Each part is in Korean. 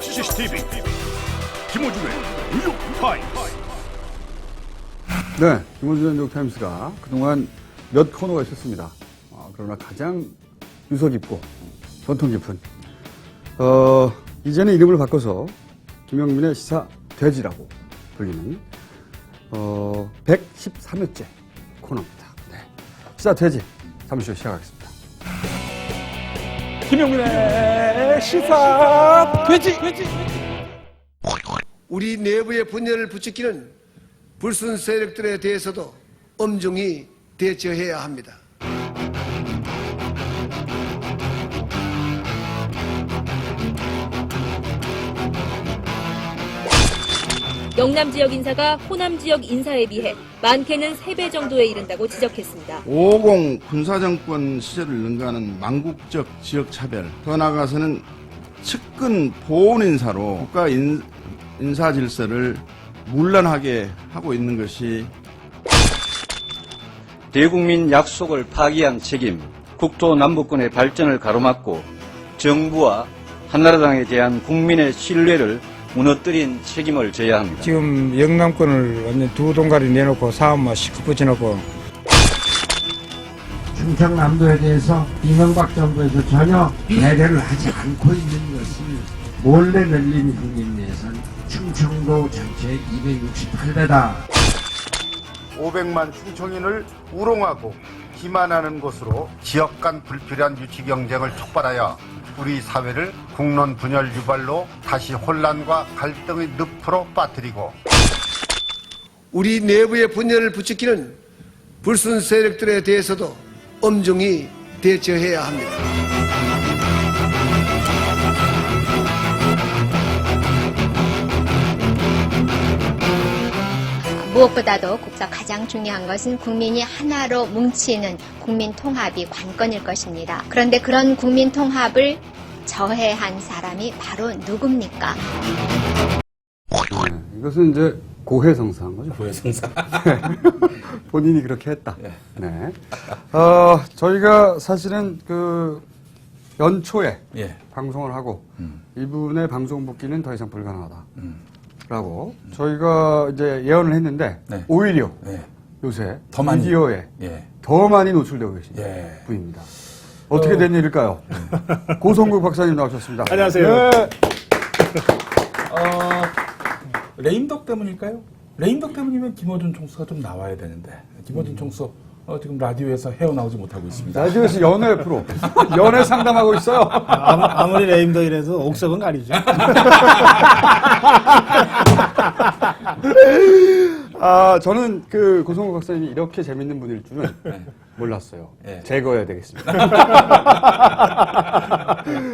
CCTV 김호준의 뉴욕타임스. 네, 김호준의 뉴욕타임스가 그동안 몇 코너가 있었습니다. 그러나 가장 유서 깊고 전통 깊은 이제는 이름을 바꿔서 김영민의 시사 돼지라고 불리는 113회째 코너입니다. 네. 시사 돼지 잠시 후 시작하겠습니다. 김영민의 시사 돼지. 우리 내부의 분열을 부추기는 불순 세력들에 대해서도 엄중히 대처해야 합니다. 영남 지역 인사가 호남 지역 인사에 비해 많게는 3배 정도에 이른다고 지적했습니다. 550 군사정권 시절을 능가하는 망국적 지역차별, 더 나아가서는 측근 보온 인사로 국가 인사 질서를 문란하게 하고 있는 것이 대국민 약속을 파기한 책임, 국토 남북권의 발전을 가로막고 정부와 한나라당에 대한 국민의 신뢰를 무너뜨린 책임을 져야 합니다. 지금 영남권을 완전 두 동가리 내놓고 사업만 시급 붙여놓고 충청남도에 대해서 이명박 정부에서 전혀 배려를 하지 않고 있는 것이 몰래 늘린 국민예산 충청도 전체 268배다. 500만 충청인을 우롱하고 기만하는 것으로 지역 간 불필요한 유치 경쟁을 촉발하여 우리 사회를 국론 분열 유발로 다시 혼란과 갈등의 늪으로 빠뜨리고 우리 내부의 분열을 부추기는 불순 세력들에 대해서도 엄중히 대처해야 합니다. 무엇보다도 국사 가장 중요한 것은 국민이 하나로 뭉치는 국민 통합이 관건일 것입니다. 그런데 그런 국민 통합을 저해한 사람이 바로 누굽니까? 네, 이것은 이제 고해성사한 거죠. 고해성사. 본인이 그렇게 했다. 네. 저희가 사실은 그 연초에 방송을 하고 이분의 방송 복귀는 더 이상 불가능하다. 라고 저희가 이제 예언을 했는데 오히려 요새 더 많이, 미디어에 더 많이 노출되고 계신 분입니다. 어떻게 된 일일까요? 고성국 박사님 나오셨습니다. 안녕하세요. 레임덕 때문일까요? 레임덕 때문이면 김어준 총수가 좀 나와야 되는데 김어준 총수 지금 라디오에서 헤어나오지 못하고 있습니다. 라디오에서 연애 프로 연애 상담하고 있어요. 아무리 레임덕이라도 옥석은 가리죠. 저는 그 고성국 박사님이 이렇게 재밌는 분일 줄은 몰랐어요. 제거해야 되겠습니다.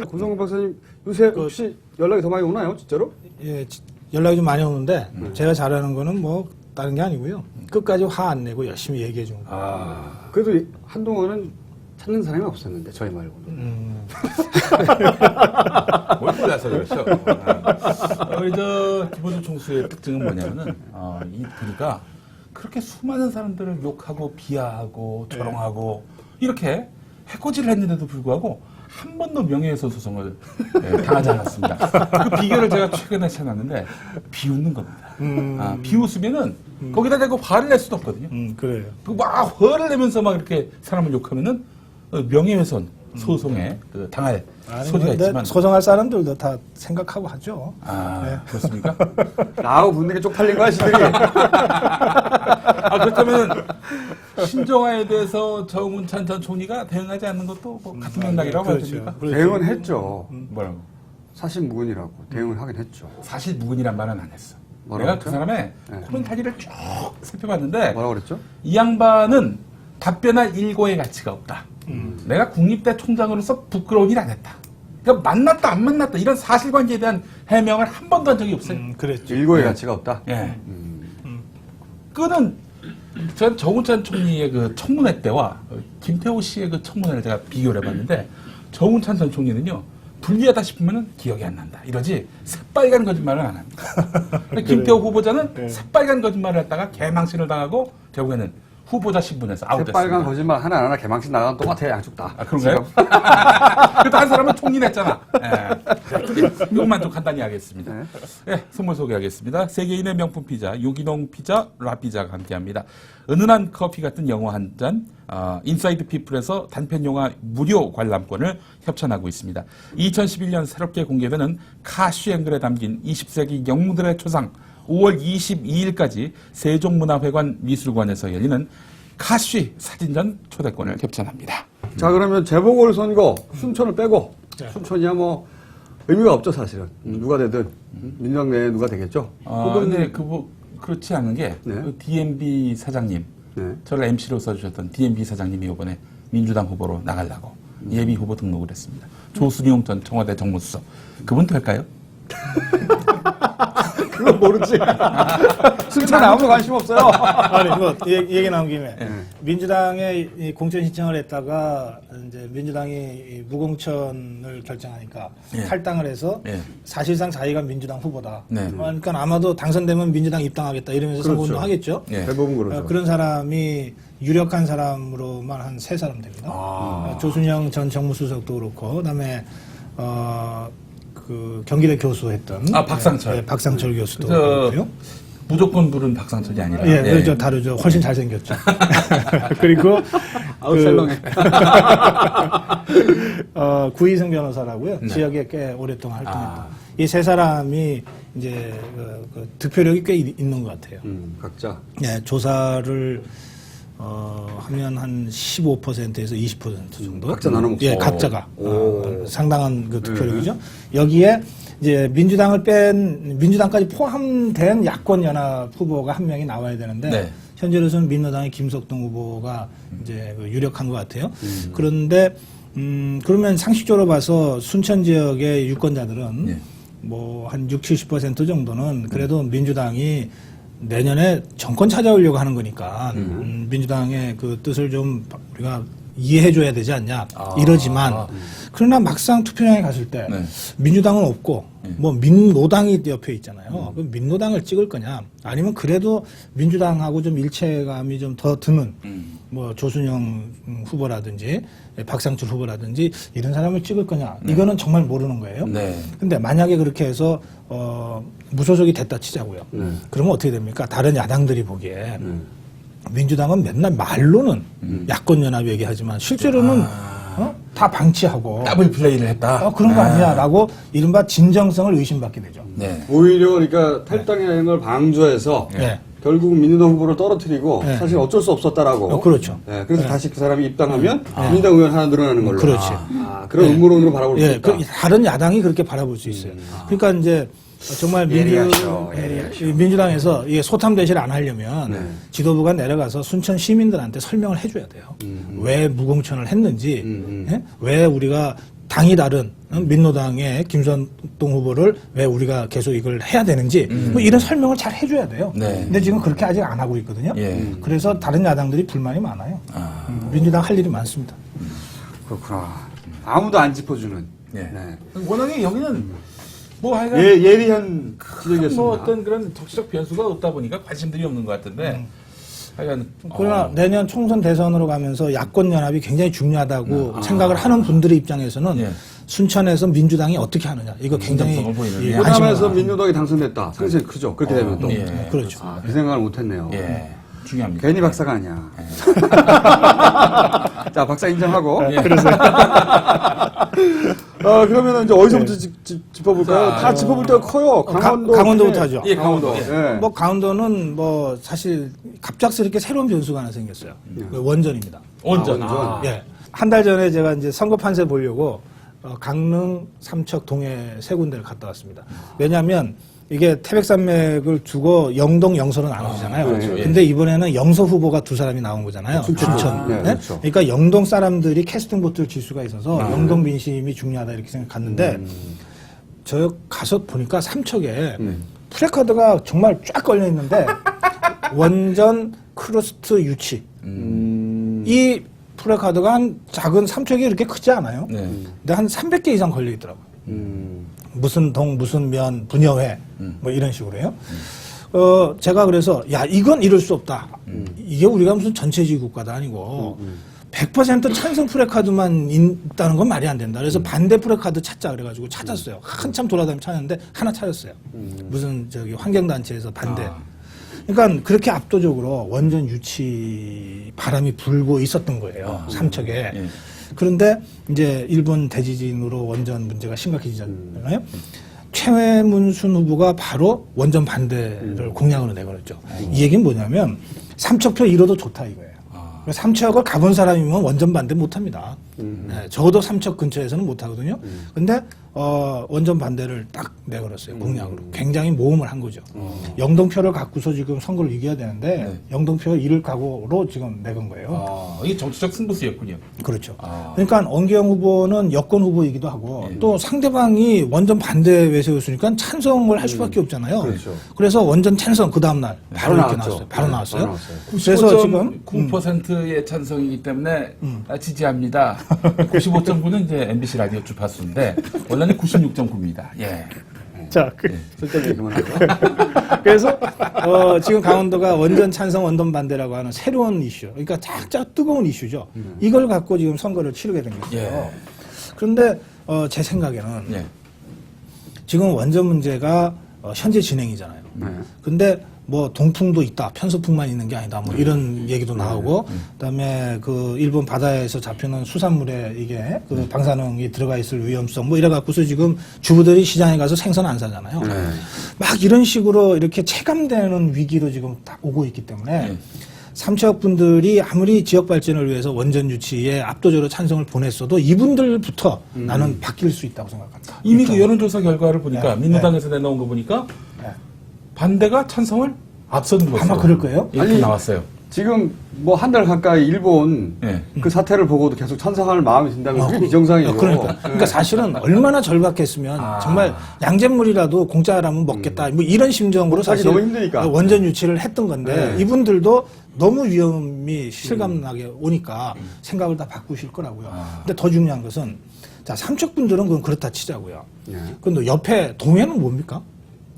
고성국 박사님 요새 혹시 연락이 더 많이 오나요, 진짜로? 예, 연락이 좀 많이 오는데 제가 잘하는 거는 뭐 다른 게 아니고요. 끝까지 화 안 내고 열심히 얘기해 준 거. 그래도 한동안은 찾는 사람이 없었는데 저희 말고는. 뭘 몰라서 그렇죠. 김어준 총수의 특징은 뭐냐면은 이 분이가 그렇게 수많은 사람들을 욕하고 비하하고 조롱하고 이렇게 해코지를 했는데도 불구하고 한 번도 명예훼손 소송을 당하지 않았습니다. 그 비결을 제가 최근에 찾았는데 비웃는 겁니다. 비웃으면은 거기다 대고 화를 낼 수도 없거든요. 그래요. 막 화를 내면서 막 이렇게 사람을 욕하면은 명예훼손 소송에 당할 소리가 있지만 소송할 사람들도 다 생각하고 하죠. 그렇습니까? 나하고 붙는 게 쪽팔린 거야, 시들이. 그렇다면 신정화에 대해서 정운찬 전 총리가 대응하지 않는 것도 뭐 같은 맥락이라고 봐야 됩니까? 대응은 했죠. 뭐라고? 사실무근이라고 대응을 하긴 했죠. 사실무근이란 말은 안 했어. 뭐라고 내가 했죠? 그 사람의 코멘타리를 쭉 살펴봤는데 뭐라고 그랬죠? 이 양반은 답변할 일고의 가치가 없다. 내가 국립대 총장으로서 부끄러운 일 안 했다. 그러니까 만났다 안 만났다 이런 사실관계에 대한 해명을 한 번도 한 적이 없어요. 그랬죠. 일고의 가치가 없다. 그거는 전 정운찬 총리의 그 청문회 때와 김태호 씨의 그 청문회를 제가 비교를 해봤는데 정운찬 전 총리는요 불리하다 싶으면 기억이 안 난다 이러지 새빨간 거짓말을 안 합니다. 김태호 후보자는 새빨간 거짓말을 했다가 개망신을 당하고 결국에는 후보자 신분에서 아웃됐습니다. 빨간 거짓말 하나 개망신 나가면 똑같아요, 양쪽 다. 아, 그런가요? 그래도 한 사람은 총리했잖아. 이것만 좀 간단히 하겠습니다. 선물 소개하겠습니다. 세계인의 명품 피자, 유기농 피자, 라피자가 함께합니다. 은은한 커피 같은 영화 한 잔, 인사이드 피플에서 단편 영화 무료 관람권을 협찬하고 있습니다. 2011년 새롭게 공개되는 카시앵글에 담긴 20세기 영웅들의 초상, 5월 22일까지 세종문화회관 미술관에서 열리는 카쉬 사진전 초대권을 협찬합니다. 자, 그러면 재보궐선거 순천을 빼고 순천이야 뭐 의미가 없죠, 사실은. 누가 되든 민주당 내에 누가 되겠죠. 근데 그렇지 않은 게 그 DMB 사장님, 저를 MC로 써주셨던 DMB 사장님이 이번에 민주당 후보로 나가려고 예비 후보 등록을 했습니다. 조순용 전 청와대 정무수석. 그분 될까요? 그건 모르지. 순천 아무도 관심 없어요. 아니, 얘기 나온 김에 민주당에 이 공천 신청을 했다가 이제 민주당이 이 무공천을 결정하니까 탈당을 해서 사실상 자기가 민주당 후보다. 그러니까 아마도 당선되면 민주당 입당하겠다 이러면서 선거운동 하겠죠. 대부분 그렇죠. 그런 사람이 유력한 사람으로만 한 3사람 됩니다. 조순영 전 정무수석도 그렇고, 그다음에 그 경기대 교수했던 박상철. 박상철 교수도 그렇고요. 무조건 부른 박상철이 아니라. 그렇죠. 다르죠. 훨씬 잘생겼죠. 그리고 아웃셀러네. 구희승 변호사라고요. 지역에 꽤 오랫동안 활동했던. 이 3사람이 이제 그 득표력이 꽤 있는 것 같아요. 각자. 조사를 하면 한 15%에서 20% 정도. 각자 나눠 먹죠. 각자가 상당한 그 득표력이죠. 여기에 이제 민주당까지 포함된 야권 연합 후보가 한 명이 나와야 되는데 현재로서는 민노당의 김석동 후보가 이제 그 유력한 것 같아요. 그런데 그러면 상식적으로 봐서 순천 지역의 유권자들은 뭐 한 60-70% 정도는 그래도 민주당이 내년에 정권 찾아오려고 하는 거니까 민주당의 그 뜻을 좀 우리가 이해해줘야 되지 않냐 이러지만 그러나 막상 투표장에 갔을 때 민주당은 없고 뭐 민노당이 옆에 있잖아요. 그럼 민노당을 찍을 거냐 아니면 그래도 민주당하고 좀 일체감이 좀 더 드는 뭐 조순영 후보라든지 박상철 후보라든지 이런 사람을 찍을 거냐 이거는 정말 모르는 거예요. 근데 만약에 그렇게 해서 무소속이 됐다 치자고요. 그러면 어떻게 됩니까? 다른 야당들이 보기에 민주당은 맨날 말로는 야권연합 얘기하지만 실제로는 다 방치하고 더블 플레이를 했다. 그런 거 아니야라고 이른바 진정성을 의심받게 되죠. 오히려 그러니까 탈당의 걸 방조해서 결국 민주당 후보를 떨어뜨리고 사실 어쩔 수 없었다라고. 그렇죠. 그래서 다시 그 사람이 입당하면 민주당 의원 하나 늘어나는 걸로. 그렇지. 그런 음모론으로 바라볼 수 있다. 다른 야당이 그렇게 바라볼 수 있어요. 그러니까 이제 정말 민주당에서 이게 소탐대실 안 하려면 지도부가 내려가서 순천 시민들한테 설명을 해줘야 돼요. 왜 무공천을 했는지, 왜 우리가 당이 다른 민노당의 김선동 후보를 왜 우리가 계속 이걸 해야 되는지 뭐 이런 설명을 잘 해줘야 돼요. 근데 지금 그렇게 아직 안 하고 있거든요. 그래서 다른 야당들이 불만이 많아요. 민주당 할 일이 많습니다. 그렇구나. 아무도 안 짚어주는. 워낙에 여기는 뭐 하여간 예리한 지적이었습니다. 뭐 어떤 그런 정치적 변수가 없다 보니까 관심들이 없는 것 같은데 하여간 그러나 내년 총선 대선으로 가면서 야권 연합이 굉장히 중요하다고 생각을 하는 분들의 입장에서는 순천에서 민주당이 어떻게 하느냐 이거 굉장히 호남에서 민주당이 당선됐다. 상승이 크죠. 그렇게 되면 또 그렇죠. 그 생각을 못했네요. 중요합니다. 괜히 박사가 아니야. 자, 박사 인정하고. 그러면 이제 어디서부터 짚어볼까요? 다 짚어볼 때가 커요. 강원도부터 하죠. 강원도. 뭐 강원도는 뭐 사실 갑작스럽게 새로운 변수가 하나 생겼어요. 그 원전입니다. 원전. 한 달 전에 제가 이제 선거 판세 보려고 강릉, 삼척, 동해 3군데를 갔다 왔습니다. 왜냐하면 이게 태백산맥을 두고 영동, 영서로 나눠지잖아요. 근데 이번에는 영서 후보가 2사람이 나온 거잖아요. 춘천. 그렇죠. 그러니까 영동 사람들이 캐스팅 보트를 질 수가 있어서 영동 민심이 중요하다 이렇게 생각했는데 저 가서 보니까 삼척에 프레카드가 정말 쫙 걸려 있는데 원전 크루스트 유치. 이 프레카드가 한 작은 삼척이 이렇게 크지 않아요. 근데 한 300개 이상 걸려 있더라고요. 무슨 동, 무슨 면, 분여회, 뭐 이런 식으로요. 제가 그래서 야 이건 이럴 수 없다. 이게 우리가 무슨 전체주의 국가도 아니고 100% 찬성 프레카드만 있다는 건 말이 안 된다. 그래서 반대 프레카드 찾자 그래가지고 찾았어요. 한참 돌아다니면 찾았는데 하나 찾았어요. 무슨 저기 환경단체에서 반대. 그러니까 그렇게 압도적으로 원전 유치 바람이 불고 있었던 거예요. 삼척에. 그런데 이제 일본 대지진으로 원전 문제가 심각해지잖아요. 최문순 후보가 바로 원전 반대를 공약으로 내걸었죠. 이 얘기는 뭐냐면 삼척표 1호도 좋다 이거예요. 삼척을 가본 사람이면 원전 반대 못합니다. 네, 적어도 삼척 근처에서는 못하거든요. 근데 원전 반대를 딱 내걸었어요. 공약으로. 굉장히 모험을 한 거죠. 영동표를 갖고서 지금 선거를 이겨야 되는데 영동표를 잃을 각오로 지금 내건 거예요. 이게 정치적 승부수였군요. 그렇죠. 그러니까 엄기영 후보는 여권 후보이기도 하고 또 상대방이 원전 반대 외세웠으니까 찬성을 할 수밖에 없잖아요. 그렇죠. 그래서 원전 찬성 그 다음날 바로 이렇게 나왔어요. 바로 나왔어요. 그래서 지금 95.9%의 찬성이기 때문에 지지합니다. 95.9는 이제 MBC 라디오 주파수인데 원래는 96.9입니다. 예. 자, 그래서 지금 강원도가 원전 찬성 원전 반대라고 하는 새로운 이슈, 그러니까 쫙쫙 뜨거운 이슈죠. 이걸 갖고 지금 선거를 치르게 된 거죠. 예. 그런데 제 생각에는 지금 원전 문제가 현재 진행이잖아요. 근데 뭐 동풍도 있다, 편서풍만 있는 게 아니다, 뭐 이런 얘기도 나오고, 그다음에 그 일본 바다에서 잡히는 수산물에 이게 그 방사능이 들어가 있을 위험성, 뭐 이래갖고서 지금 주부들이 시장에 가서 생선 안 사잖아요. 막 이런 식으로 이렇게 체감되는 위기로 지금 다 오고 있기 때문에. 삼척 분들이 아무리 지역 발전을 위해서 원전 유치에 압도적으로 찬성을 보냈어도 이분들부터 나는 바뀔 수 있다고 생각합니다. 이미 그 여론조사 결과를 보니까 민주당에서 내놓은 거 보니까 반대가 찬성을 앞서는 것으로 아마 그럴 거예요. 이렇게 아니, 나왔어요. 지금 뭐 한 달 가까이 일본 그 사태를 보고도 계속 찬성할 마음이 든다면 그게 비정상이에요. 그러니까 사실은 얼마나 절박했으면 정말 양잿물이라도 공짜라면 먹겠다 뭐 이런 심정으로 사실 너무 힘드니까. 원전 유치를 했던 건데 이분들도 너무 위험이 실감나게 오니까 생각을 다 바꾸실 거라고요. 근데 더 중요한 것은 자 삼척 분들은 그건 그렇다 치자고요. 근데 옆에 동해는 뭡니까?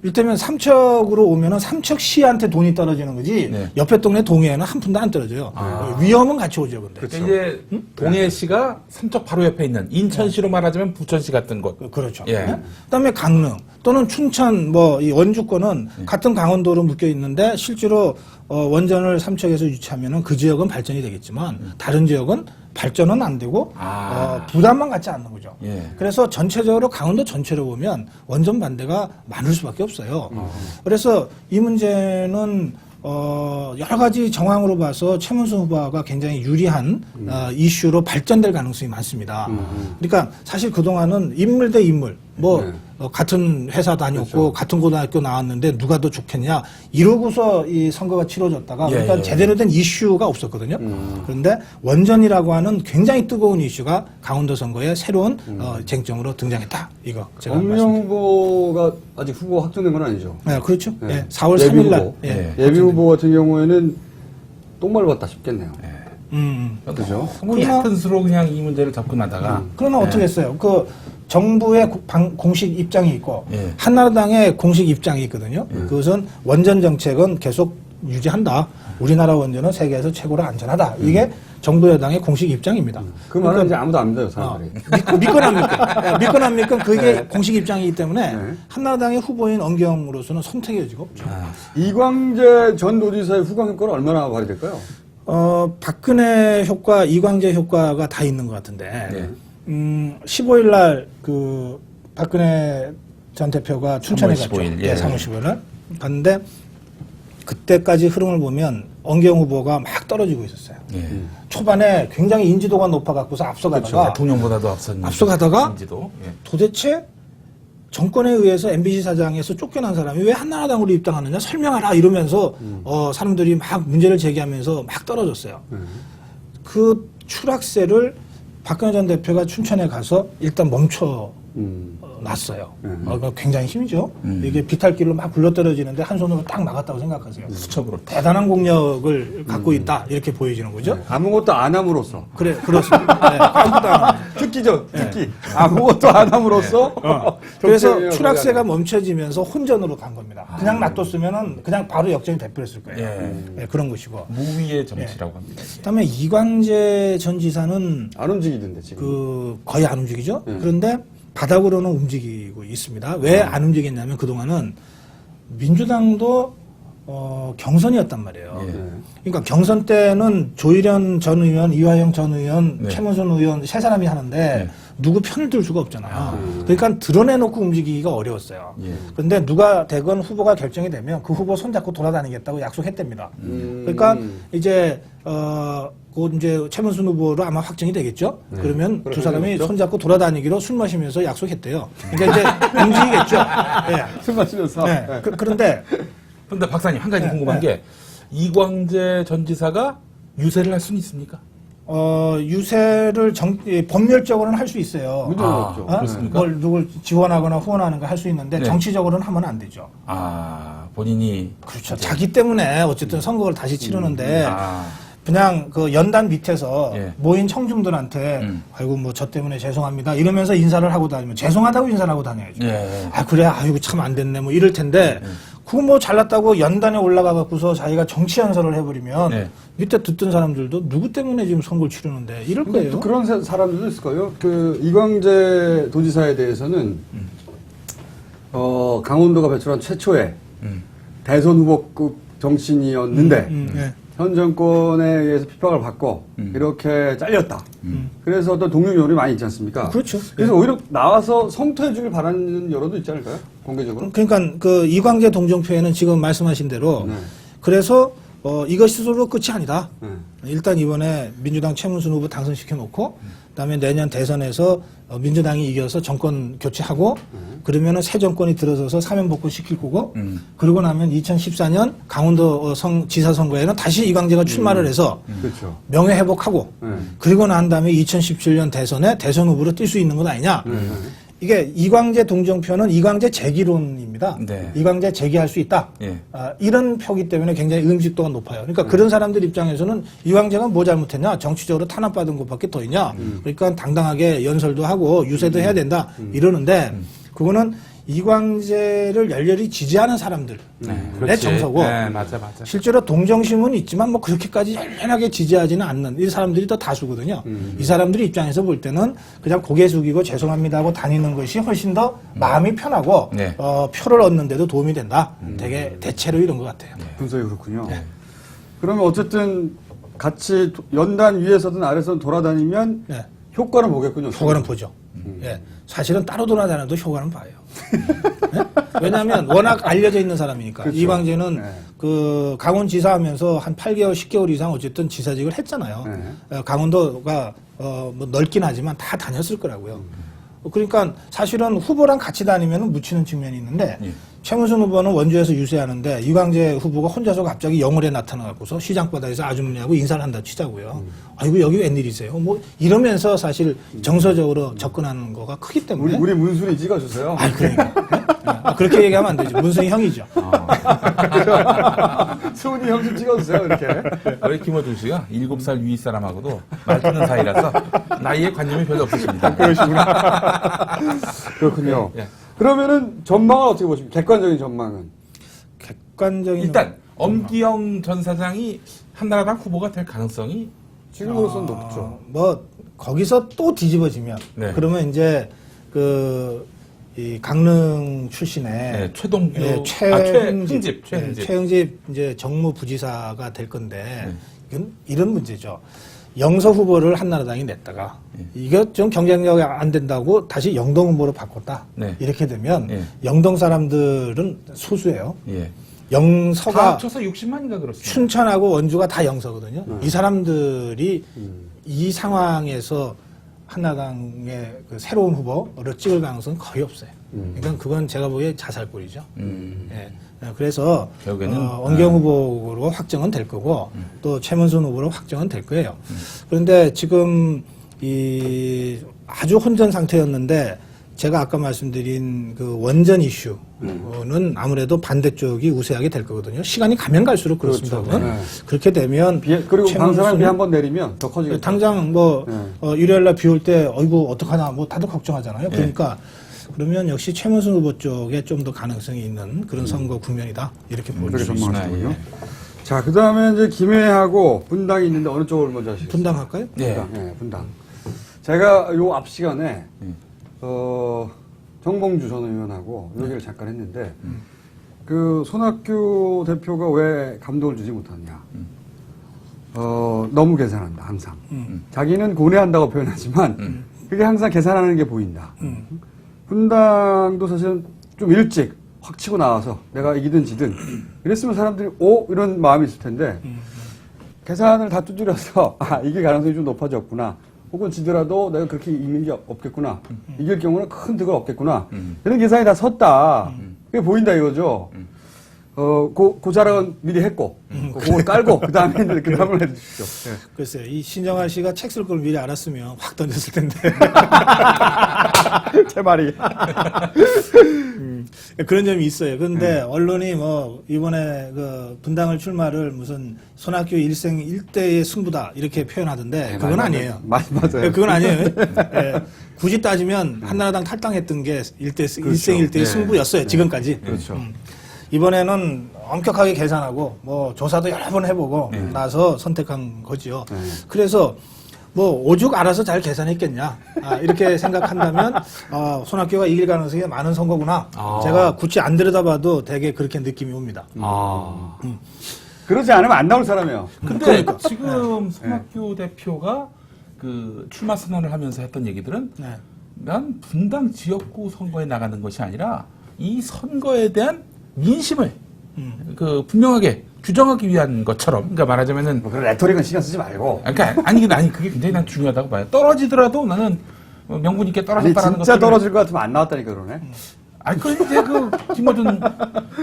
이를테면 삼척으로 오면은 삼척시한테 돈이 떨어지는 거지 옆에 동네 동해에는 한 푼도 안 떨어져요. 위험은 같이 오죠, 근데. 그렇죠. 이제 동해시가 삼척 바로 옆에 있는 인천시로 말하자면 부천시 같은 곳. 그렇죠. 예. 그다음에 강릉 또는 춘천 뭐 이 원주권은 같은 강원도로 묶여 있는데 실제로 원전을 삼척에서 유치하면은 그 지역은 발전이 되겠지만 다른 지역은 발전은 안 되고 부담만 갖지 않는 거죠. 그래서 전체적으로 강원도 전체로 보면 원전 반대가 많을 수밖에 없어요. 그래서 이 문제는 여러 가지 정황으로 봐서 최문순 후보가 굉장히 유리한 이슈로 발전될 가능성이 많습니다. 그러니까 사실 그동안은 인물 대 인물, 뭐 같은 회사 다녔고 같은 고등학교 나왔는데 누가 더 좋겠냐 이러고서 이 선거가 치러졌다가 그러니까 제대로 된 이슈가 없었거든요. 그런데 원전이라고 하는 굉장히 뜨거운 이슈가 강원도 선거에 새로운 쟁점으로 등장했다. 이거 제가 엄명 후보가 아직 후보 확정된 건 아니죠? 네, 그렇죠. 4월 3일 날 예비 후보 같은 경우에는 똥말 봤다 싶겠네요. 그죠? 뭐 얕은 수로 그냥 이 문제를 접근하다가. 그러나 어떻게 했어요? 그 정부의 공식 입장이 있고 한나라당의 공식 입장이 있거든요. 그것은 원전 정책은 계속 유지한다. 우리나라 원전은 세계에서 최고로 안전하다. 이게 정부 여당의 공식 입장입니다. 그 말은 그러니까, 이제 아무도 안 믿어요, 사람들이. 믿건 안 믿건. 믿건 안 믿건 그게 공식 입장이기 때문에 한나라당의 후보인 엄경으로서는 선택의 여지가 없죠. 이광재 전 도지사의 후광 효과는 얼마나 발휘될까요? 박근혜 효과, 이광재 효과가 다 있는 것 같은데 15일 날 그 박근혜 전 대표가 춘천에 3월 15일, 갔죠. 3월 15일 날 갔는데 그때까지 흐름을 보면 엄경 후보가 막 떨어지고 있었어요. 초반에 굉장히 인지도가 높아갖고서 앞서가다가 그렇죠. 대통령보다도 앞서가다가 인지도. 도대체 정권에 의해서 MBC 사장에서 쫓겨난 사람이 왜 한나라당으로 입당하느냐 설명하라 이러면서 사람들이 막 문제를 제기하면서 막 떨어졌어요. 그 추락세를 박근혜 전 대표가 춘천에 가서 일단 멈춰 났어요. 굉장히 힘이죠. 이게 비탈길로 막 굴러떨어지는데 한 손으로 딱 막았다고 생각하세요. 수첩으로. 대단한 공력을 갖고 있다 이렇게 보여지는 거죠. 아무것도 안 함으로써. 그래 그렇습니다. 네, 아무것도 안 하면. 특기죠, 특기. 아무것도 안 함으로써. 그래서 정치에 추락세가 멈춰지면서 혼전으로 간 겁니다. 그냥 놔뒀으면은 그냥 바로 역전이 돼버렸을 거예요. 예. 네, 그런 것이고. 무위의 정치라고 합니다. 그다음에 이광재 전 지사는 안 움직이던데 지금. 거의 안 움직이죠. 그런데 바닥으로는 움직이고 있습니다. 왜 안 움직였냐면 그동안은 민주당도 경선이었단 말이에요. 그러니까 경선 때는 조일현 전 의원, 이화영 전 의원, 최문순 의원 세 사람이 하는데 누구 편을 들 수가 없잖아요. 그러니까 드러내놓고 움직이기가 어려웠어요. 그런데 누가 되건 후보가 결정이 되면 그 후보 손잡고 돌아다니겠다고 약속했답니다. 그러니까 이제 그 이제 최문순 후보로 아마 확정이 되겠죠. 그러면 두 사람이 손잡고 돌아다니기로 술 마시면서 약속했대요. 그러니까 이제 움직이겠죠. 예. 술 마시면서. 네. 그런데 박사님 한 가지 궁금한 게 이광재 전 지사가 유세를 할 수는 있습니까? 유세를 법률적으로는 할 수 있어요. 문제는 없죠. 그렇습니까? 뭘 누굴 지원하거나 후원하는 거 할 수 있는데 네. 정치적으로는 하면 안 되죠. 본인이 그렇죠. 자기 때문에 어쨌든 선거를 다시 치르는데 그냥 그 연단 밑에서 모인 청중들한테 아이고 뭐 저 때문에 죄송합니다 이러면서 인사를 하고 다니면 죄송하다고 인사를 하고 다녀야죠. 아 그래 아이고 참 안 됐네 뭐 이럴 텐데 그거 뭐 잘났다고 연단에 올라가 갖고서 자기가 정치 연설을 해버리면 밑에 듣던 사람들도 누구 때문에 지금 선거를 치르는데 이럴 거예요. 또 그런 사람들도 있을 거예요. 그 이광재 도지사에 대해서는 강원도가 배출한 최초의 대선 후보급 정치인이었는데 현 정권에 의해서 핍박을 받고 이렇게 잘렸다. 그래서 어떤 동력요인이 많이 있지 않습니까? 그렇죠. 그래서 오히려 나와서 성토해주길 바라는 여론도 있지 않을까요? 공개적으로? 그러니까 그 이광재 동정표에는 지금 말씀하신 대로 그래서 이것이 스스로 끝이 아니다. 일단 이번에 민주당 최문순 후보 당선시켜 놓고 그다음에 내년 대선에서 민주당이 이겨서 정권 교체하고 그러면은 새 정권이 들어서서 사면복권 시킬 거고 그러고 나면 2014년 강원도 지사 선거에는 다시 이광재가 출마를 해서 그렇죠. 명예 회복하고 그리고 난 다음에 2017년 대선에 대선 후보로 뛸 수 있는 것 아니냐. 이게 이광재 동정표는 이광재 재기론입니다. 이광재 재기할 수 있다. 이런 표기 때문에 굉장히 의식도가 높아요. 그러니까 그런 사람들 입장에서는 이광재가 뭐 잘못했냐? 정치적으로 탄압받은 것밖에 더 있냐? 그러니까 당당하게 연설도 하고 유세도 해야 된다. 이러는데 그거는 이광재를 열렬히 지지하는 사람들의 정서고 맞아. 실제로 동정심은 있지만 뭐 그렇게까지 열렬하게 지지하지는 않는 이 사람들이 더 다수거든요. 이 사람들이 입장에서 볼 때는 그냥 고개 숙이고 죄송합니다 하고 다니는 것이 훨씬 더 마음이 편하고 표를 얻는 데도 도움이 된다. 되게 대체로 이런 것 같아요. 분석이 그렇군요. 그러면 어쨌든 같이 연단 위에서든 아래서든 돌아다니면 효과는 보겠군요. 효과는 보죠. 사실은 따로 돌아다녀도 효과는 봐요. 왜냐하면 워낙 알려져 있는 사람이니까. 그렇죠. 이광재는 그 강원지사 하면서 한 8개월, 10개월 이상 어쨌든 지사직을 했잖아요. 강원도가 뭐 넓긴 하지만 다 다녔을 거라고요. 그러니까 사실은 후보랑 같이 다니면 묻히는 측면이 있는데 최문순 후보는 원주에서 유세하는데 이광재 후보가 혼자서 갑자기 영월에 나타나갖고서 시장바닥에서 아주머니하고 인사를 한다 치자고요. 아이고 여기 웬일이세요? 뭐 이러면서 사실 정서적으로 접근하는 거가 크기 때문에 우리 문순이 찍어주세요. 아 그러니까 그렇게 얘기하면 안 되죠. 문순이 형이죠. 수은이 형 좀 찍어주세요 이렇게. 우리 김어준 씨가 7살 위 사람하고도 말투는 사이라서 나이에 관념이 별로 없으십니다. 그러시구나. 그렇군요. 그러면은 전망은 어떻게 보십니까? 객관적인 전망은? 객관적인 일단 엄기영 전 사장이 한나라당 후보가 될 가능성이 지금으로서는 높죠. 뭐 거기서 또 뒤집어지면 그러면 이제 이 강릉 출신의 최동규 최흥집 이제 정무부지사가 될 건데 이런 문제죠. 영서 후보를 한나라당이 냈다가 이게 좀 경쟁력이 안 된다고 다시 영동 후보로 바꿨다. 이렇게 되면 영동 사람들은 소수예요. 영서가 다 합쳐서 60만인가 그렇습니다. 춘천하고 원주가 다 영서거든요. 이 사람들이 이 상황에서 한나라당의 그 새로운 후보를 찍을 가능성은 거의 없어요. 그러니까 그건 제가 보기에 자살골이죠. 그래서 결국에는 원경 후보로 확정은 될 거고 또 최문순 후보로 확정은 될 거예요. 그런데 지금 이 아주 혼전 상태였는데 제가 아까 말씀드린 그 원전 이슈는 아무래도 반대쪽이 우세하게 될 거거든요. 시간이 가면 갈수록 그렇습니다. 그렇죠. 네. 그렇게 되면 그리고 방사능 비 한 번 내리면 더 커지겠죠. 당장 뭐 일요일날 비 올 때 어이구 어떡하나 뭐 다들 걱정하잖아요. 그러니까 그러면 역시 최문순 후보 쪽에 좀 더 가능성이 있는 그런 선거 국면이다 이렇게 볼 수 있습니다. 전망하시군요. 자, 그 다음에 이제 김해하고 분당이 있는데 어느 쪽을 먼저 하시겠어요? 분당 할까요? 분당. 네, 분당. 제가 요 앞 시간에 정봉주 전 의원하고 이 얘기를 잠깐 했는데 그 손학규 대표가 왜 감동을 주지 못하냐? 너무 계산한다 항상. 자기는 고뇌한다고 표현하지만 그게 항상 계산하는 게 보인다. 분당도 사실은 좀 일찍 확 치고 나와서 내가 이기든 지든 이랬으면 사람들이 이런 마음이 있을 텐데 계산을 다 두드려서 이길 가능성이 좀 높아졌구나. 혹은 지더라도 내가 그렇게 이기는 게 없겠구나. 이길 경우는 큰 득은 없겠구나. 이런 계산이 다 섰다. 그게 보인다 이거죠. 그 자락은 미리 했고, 그걸 깔고, 그 다음을 해주십시오. 네. 글쎄요, 이 신정아 씨가 책 쓸 걸 미리 알았으면 확 던졌을 텐데. 제 말이. 그런 점이 있어요. 그런데 언론이 뭐, 이번에 그 분당을 출마를 무슨 손학규 일생 일대의 승부다, 이렇게 표현하던데, 네, 그건 아니에요. 맞아요. 그건 아니에요. 예. 굳이 따지면 한나라당 탈당했던 게 일생 일대의 승부였어요, 지금까지. 그렇죠. 이번에는 엄격하게 계산하고 뭐 조사도 여러 번 해보고 나서 선택한 거지요. 그래서 뭐 오죽 알아서 잘 계산했겠냐 이렇게 생각한다면 손학규가 이길 가능성이 많은 선거구나. 제가 굳이 안 들여다봐도 되게 그렇게 느낌이 옵니다. 그러지 않으면 안 나올 사람이에요. 근데 지금 손학규 대표가 그 출마 선언을 하면서 했던 얘기들은 난 분당 지역구 선거에 나가는 것이 아니라 이 선거에 대한 민심을 그 분명하게 규정하기 위한 것처럼, 그러니까 말하자면은 그런 레토릭은 신경 쓰지 말고. 그러니까 아니 그게 굉장히 난 중요하다고 봐요. 떨어지더라도 나는 명분 있게 떨어졌다는 것. 진짜 떨어질 것 같으면 안 나왔다니까 그러네. 그건 이제 그 김어준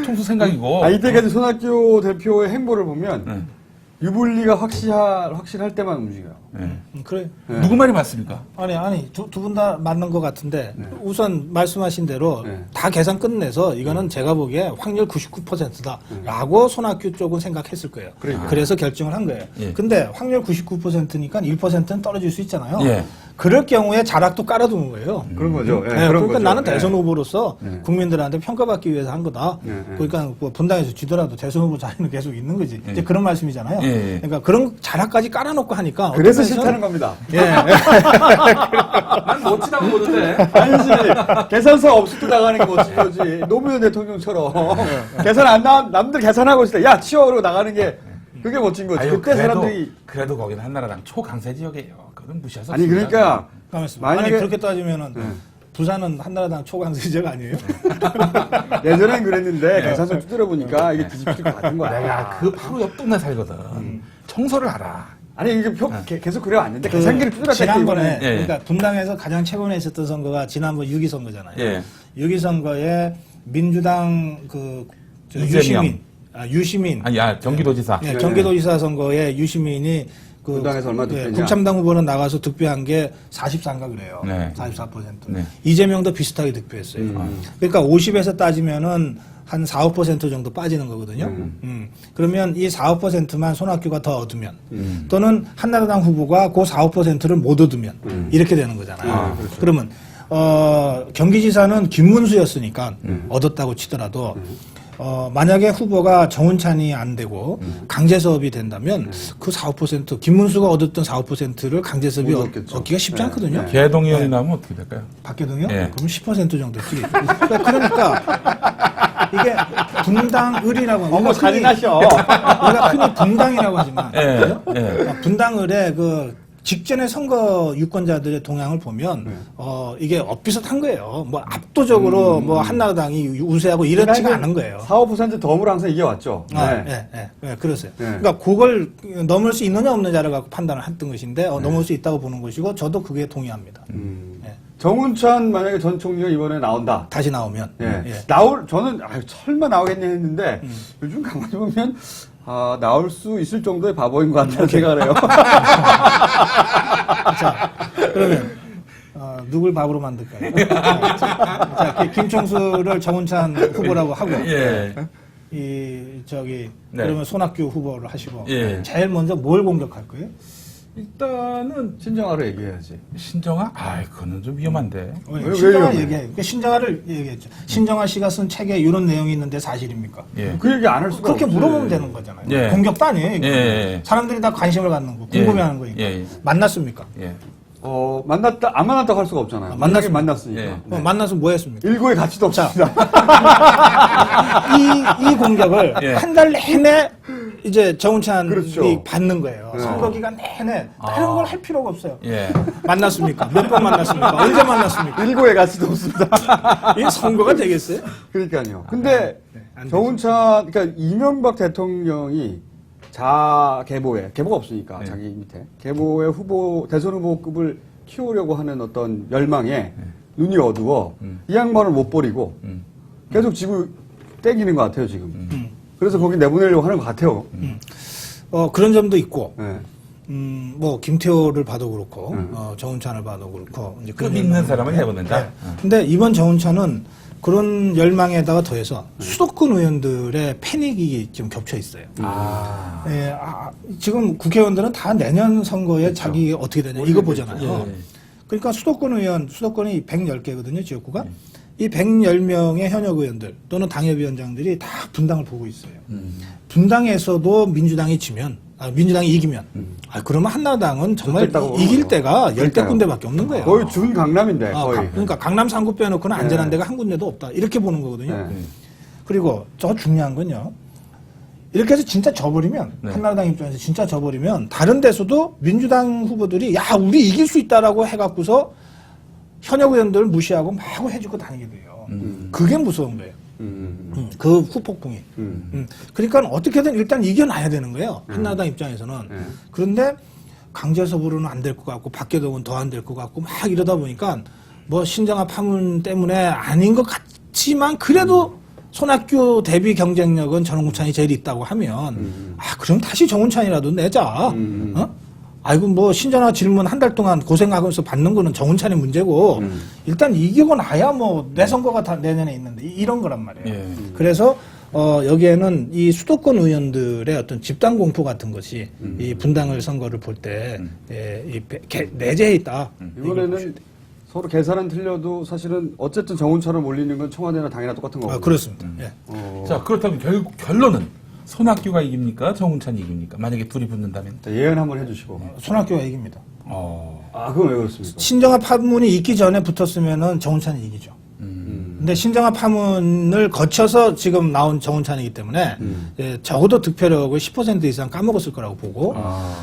총수 생각이고. 이때까지 손학규 대표의 행보를 보면 유불리가 확실할 때만 움직여요. 그래. 누구 말이 맞습니까? 아니 두 분 다 맞는 것 같은데 우선 말씀하신 대로 다 계산 끝내서 이거는 제가 보기에 확률 99%다라고 손학규 쪽은 생각했을 거예요. 그래서 결정을 한 거예요. 근데 확률 99%니까 1%는 떨어질 수 있잖아요. 그럴 경우에 자락도 깔아두는 거예요. 그런 거죠. 그러니까 거죠. 나는 대선 후보로서 국민들한테 평가받기 위해서 한 거다. 그러니까 뭐 분당에서 지더라도 대선 후보 자리는 계속 있는 거지. 이제 그런 말씀이잖아요. 그러니까 그런 자락까지 깔아놓고 하니까 그래서 싫다는 겁니다. 난 멋지다고 보는데. 아니지. 계산서 없을 때 나가는 게 멋진 거지. 노무현 대통령처럼. 계산 안 나온, 남들 계산하고 있을 때, 야, 치워! 그러고 나가는 게, 그게 멋진 거지. 그때 사람들이. 그래도 거기는 한나라당 초강세 지역이에요. 그건 무시할 수 아니, 없습니다. 그러니까. 만약에 그렇게 따지면은 부산은 한나라당 초강세 지역 아니에요? 예전엔 그랬는데, 계산서 두드려보니까 이게 뒤집힐 것 같은 거야. 내가 그 바로 옆 동네 살거든. 청소를 알아. 아니, 이게 계속 그래왔는데, 계산기를 두드렸다. 지난번에, 그러니까 분당에서 가장 최근에 있었던 선거가 지난번 6.2 선거잖아요. 6.2 선거에 민주당 유시민. 경기도지사. 경기도지사 선거에 유시민이 분당에서 얼마 득표했냐? 국참당 후보는 나가서 득표한 게 44인가 그래요. 44%. 이재명도 비슷하게 득표했어요. 그러니까 50에서 따지면은 한 4, 5% 정도 빠지는 거거든요. 그러면 이 4, 5%만 손학규가 더 얻으면 또는 한나라당 후보가 그 4, 5%를 못 얻으면 이렇게 되는 거잖아요. 그렇죠. 그러면 경기지사는 김문수였으니까 얻었다고 치더라도 만약에 후보가 정운찬이 안 되고 강제수업이 된다면 그 4, 5% 김문수가 얻었던 4, 5%를 강제수업이 얻기가 쉽지 않거든요. 개동 의원이 나오면 어떻게 될까요? 박계동이요? 그럼 10% 정도 뛰겠죠. 그러니까 이게 분당을이라고 어머, 잔인하셔. 우리가 흔히 분당이라고 하지만 분당을의 그 직전의 선거 유권자들의 동향을 보면 이게 엇비슷한 거예요. 뭐 압도적으로 뭐 한나라당이 우세하고 이렇지가 않은 거예요. 4, 5% 덤으로 항상 이겨왔죠. 그러세요. 그러니까 그걸 넘을 수 있느냐 없느냐를 갖고 판단을 했던 것인데 넘을 수 있다고 보는 것이고 저도 그게 동의합니다. 정운찬 만약에 전 총리가 이번에 나온다. 다시 나오면. 저는 설마 나오겠냐 했는데 요즘 가만히 보면 나올 수 있을 정도의 바보인 것 같다는 생각을 해요. 자, 그러면 누굴 밥으로 만들까요? 자, 김총수를 정운찬 후보라고 하고, 예. 그러면 손학규 후보를 하시고, 예. 제일 먼저 뭘 공격할 거예요? 일단은 신정아로 얘기해야지. 신정아? 그거는 좀 위험한데. 신정아 얘기해요. 그러니까 신정아를 얘기했죠. 신정아 씨가 쓴 책에 이런 내용이 있는데 사실입니까? 예. 그 얘기 안 할 수가 그렇게 없지. 물어보면 되는 거잖아요. 예. 공격도 아니에요. 이거. 예. 사람들이 다 관심을 갖는 거, 궁금해하는 거니까. 예. 만났습니까? 예. 안 만났다고 할 수가 없잖아요. 만났으니까. 예. 만나서 뭐 했습니까? 일고의 가치도 없습니다. 이 공격을 예. 한 달 내내 이제 정운찬이 그렇죠. 받는 거예요. 선거 기간 내내 다른 걸 할 필요가 없어요. 예. 만났습니까? 몇 번 만났습니까? 언제 만났습니까? 일고의 가치도 없습니다. 이 선거가 되겠어요? 그러니까요. 근데 안 정운찬, 그러니까 이명박 대통령이 계보가 없으니까 네. 자기 밑에 계보의 대선 후보급을 키우려고 하는 어떤 열망에 눈이 어두워 이 양반을 못 버리고 계속 지구 땡기는 것 같아요 지금. 그래서 거기 내보내려고 하는 것 같아요. 그런 점도 있고, 네. 뭐 김태호를 봐도 그렇고, 정운찬을 봐도 그렇고, 이제 그 믿는 사람을 내보낸다. 네. 근데 이번 정운찬은 그런 열망에다가 더해서 수도권 의원들의 패닉이 좀 겹쳐 있어요. 예, 지금 국회의원들은 다 내년 선거에 자기 어떻게 되냐 이거 보잖아요. 그러니까 수도권이 110개거든요, 지역구가. 이 110명의 현역 의원들 또는 당협위원장들이 다 분당을 보고 있어요. 분당에서도 민주당이 이기면, 그러면 한나라당은 정말 이길 때가 10대 군데밖에 없는 거예요. 거의 준 강남인데, 거의. 그러니까 강남 3구 빼놓고는 안전한 데가 한 군데도 없다. 이렇게 보는 거거든요. 네. 그리고 더 중요한 건요. 이렇게 해서 진짜 져버리면, 네. 한나라당 입장에서 진짜 져버리면, 다른 데서도 민주당 후보들이, 우리 이길 수 있다라고 해갖고서 현역 의원들을 무시하고 마구 해주고 다니게 돼요. 그게 무서운 거예요. 그 후폭풍이. 그러니까 어떻게든 일단 이겨놔야 되는 거예요. 한나라당 입장에서는. 그런데 강제서부로는 안 될 것 같고, 박계동은 더 안 될 것 같고, 막 이러다 보니까 뭐 신정아 파문 때문에 아닌 것 같지만 그래도 손학규 대비 경쟁력은 정운찬이 제일 있다고 하면, 그럼 다시 정운찬이라도 내자. 아이고, 뭐, 신정아 질문 한 달 동안 고생하면서 받는 거는 정운찬의 문제고, 일단 이기고 나야 뭐, 내 선거가 다 내년에 있는데, 이런 거란 말이에요. 예. 그래서, 여기에는 이 수도권 의원들의 어떤 집단 공포 같은 것이, 이 분당을 선거를 볼 때, 내재해 있다. 이번에는 서로 계산은 틀려도 사실은 어쨌든 정운찬을 몰리는 건 청와대나 당이나 똑같은 거고. 그렇습니다. 예. 자, 그렇다면 결론은 손학규가 이깁니까? 정운찬이 이깁니까? 만약에 둘이 붙는다면? 예언 한번 해주시고. 손학규가 이깁니다. 그건 왜 그렇습니까? 신정아 파문이 있기 전에 붙었으면은 정운찬이 이기죠. 근데 신정아 파문을 거쳐서 지금 나온 정운찬이기 때문에 적어도 득표력을 10% 이상 까먹었을 거라고 보고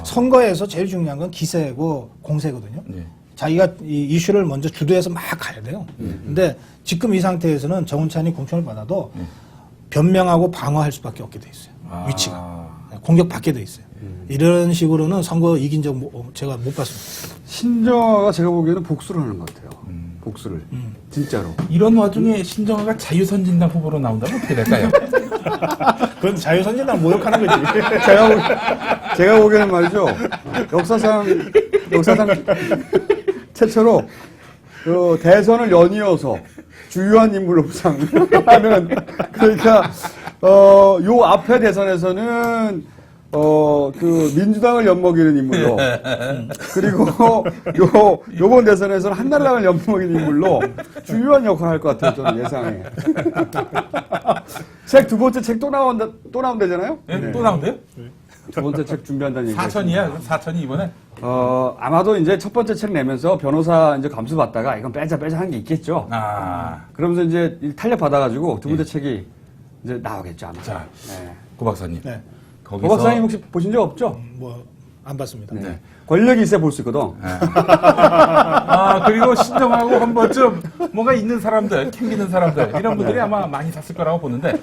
선거에서 제일 중요한 건 기세고 공세거든요. 네. 자기가 이 이슈를 먼저 주도해서 막 가야 돼요. 근데 지금 이 상태에서는 정운찬이 공천을 받아도 변명하고 방어할 수밖에 없게 돼 있어요. 위치가. 공격받게 돼 있어요. 이런 식으로는 선거 이긴 적 제가 못 봤습니다. 신정아가 제가 보기에는 복수를 하는 것 같아요. 복수를. 진짜로. 이런 와중에 신정아가 자유선진당 후보로 나온다면 어떻게 될까요? 그건 자유선진당 모욕하는 거지. 제가 보기에는 말이죠. 역사상 최초로 그 대선을 연이어서 주요한 인물로 부상하는 그러니까 요 앞에 대선에서는 그 민주당을 엿먹이는 인물로 그리고 요번 대선에서는 한나라당을 엿먹이는 인물로 주요한 역할을 할 것 같아요. 저는 예상에. 책 두 번째 책 또 나온다잖아요. 네? 또 나온대요? 두 번째 책 준비한다는 얘기. 4천이 이번에? 아마도 이제 첫 번째 책 내면서 변호사 이제 감수 받다가 이건 빼자 한 게 있겠죠. 그러면서 이제 탄력 받아가지고 두 번째 책이 이제 나오겠죠 아마. 자, 네. 고 박사님. 네. 고 박사님 혹시 보신 적 없죠? 안 봤습니다. 네. 권력이 있어야 볼 수 있거든. 그리고 신정하고 한 번쯤 뭔가 있는 사람들, 캥기는 사람들, 이런 분들이 아마 많이 샀을 거라고 보는데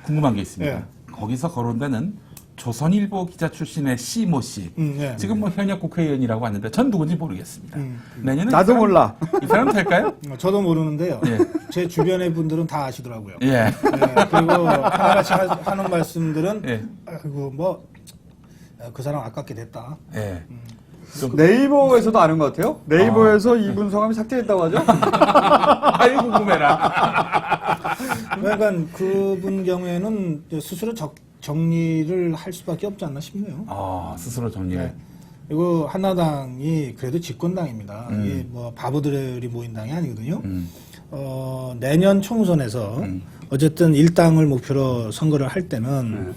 궁금한 게 있습니다. 네. 거기서 거론되는 조선일보 기자 출신의 시모 씨. 네. 지금 뭐 현역 국회의원이라고 하는데 전 누군지 모르겠습니다. 내년에 나도 몰라. 이 사람 될까요? 저도 모르는데요. 예. 제 주변의 분들은 다 아시더라고요. 예. 그리고 하나같이 하는 말씀들은 예. 그 사람 아깝게 됐다. 예. 네이버에서도 아는 것 같아요. 네이버에서 이분 성함이 삭제됐다고 하죠? 아이 궁금해라. 그러니까 그분 경우에는 스스로 정리를 할 수밖에 없지 않나 싶네요. 스스로 정리를. 네. 그리고 한나당이 그래도 집권당입니다. 이게 뭐 바보들이 모인 당이 아니거든요. 내년 총선에서 어쨌든 일당을 목표로 선거를 할 때는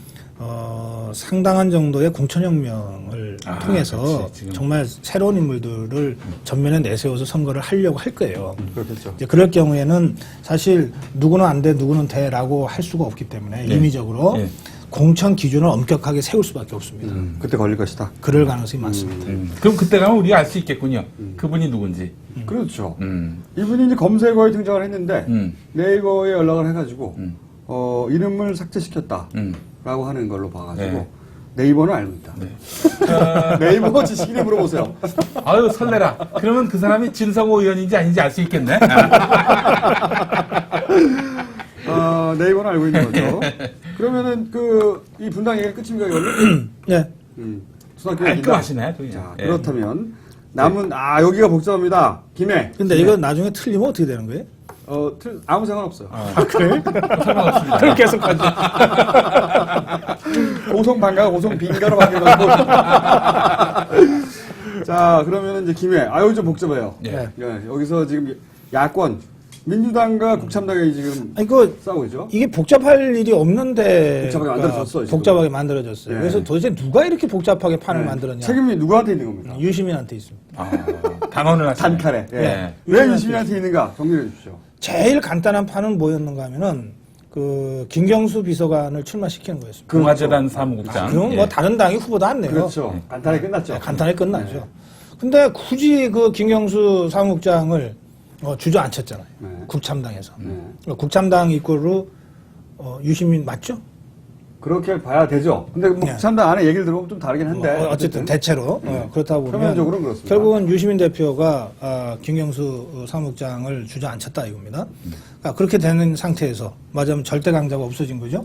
상당한 정도의 공천혁명을 통해서 그치, 정말 새로운 인물들을 전면에 내세워서 선거를 하려고 할 거예요. 그렇겠죠. 이제 그럴 경우에는 사실 누구는 안 돼, 누구는 돼라고 할 수가 없기 때문에 임의적으로 네. 공천 기준을 엄격하게 세울 수밖에 없습니다. 그때 걸릴 것이다. 그럴 가능성이 많습니다. 그럼 그때 가면 우리가 알 수 있겠군요. 그분이 누군지. 그렇죠. 이분이 이제 검색어에 등장을 했는데 네이버에 연락을 해가지고 이름을 삭제시켰다라고 하는 걸로 봐가지고 네. 네이버는 압니다. 네이버 지식인에 물어보세요. 아유 설레라. 그러면 그 사람이 진성호 의원인지 아닌지 알 수 있겠네. 네이버는 알고 있는 거죠. 그러면은 이 분당 얘기가 끝입니까 이걸로? 네. 수학교 깔끔하시네. 자, 그렇다면 남은 여기가 복잡합니다. 김해. 근데 이거 나중에 틀리면 어떻게 되는 거예요? 아무 상관없어요. 그래? 상관없습니다. 그럼 계속 가죠. 고성반가 고성빈가로 바뀌어가지고. 자, 그러면은 이제 김해. 여기 좀 복잡해요. 네. 여기서 지금 야권, 민주당과 국참당이 지금 싸우고 있죠. 이게 복잡할 일이 없는데 복잡하게 만들어졌어요. 지금. 복잡하게 만들어졌어요. 네. 그래서 도대체 누가 이렇게 복잡하게 판을 만들었냐? 책임이 누구한테 있는 겁니까? 유시민한테 있습니다. 단언을 하시네. 단칼에. 네. 왜 유시민한테 있는가? 정리해 주십시오. 제일 간단한 판은 뭐였는가 하면은 김경수 비서관을 출마시키는 거였습니다. 공화재단 사무국장. 그럼 뭐 다른 당이 후보도 안 내요. 그렇죠. 간단하게 끝났죠. 네, 간단하게 끝나죠. 근데 굳이 김경수 사무국장을 주저앉혔잖아요. 국참당에서. 국참당 입구로 유시민 맞죠? 그렇게 봐야 되죠. 근데 뭐 국참당 안에 얘기를 들어보면 좀 다르긴 한데. 어쨌든 대체로 그렇다 보면 표면적으로는 그렇습니다. 결국은 유시민 대표가 김경수 사무국장을 주저앉혔다 이겁니다. 그러니까 그렇게 되는 상태에서 맞으면 절대 강자가 없어진 거죠.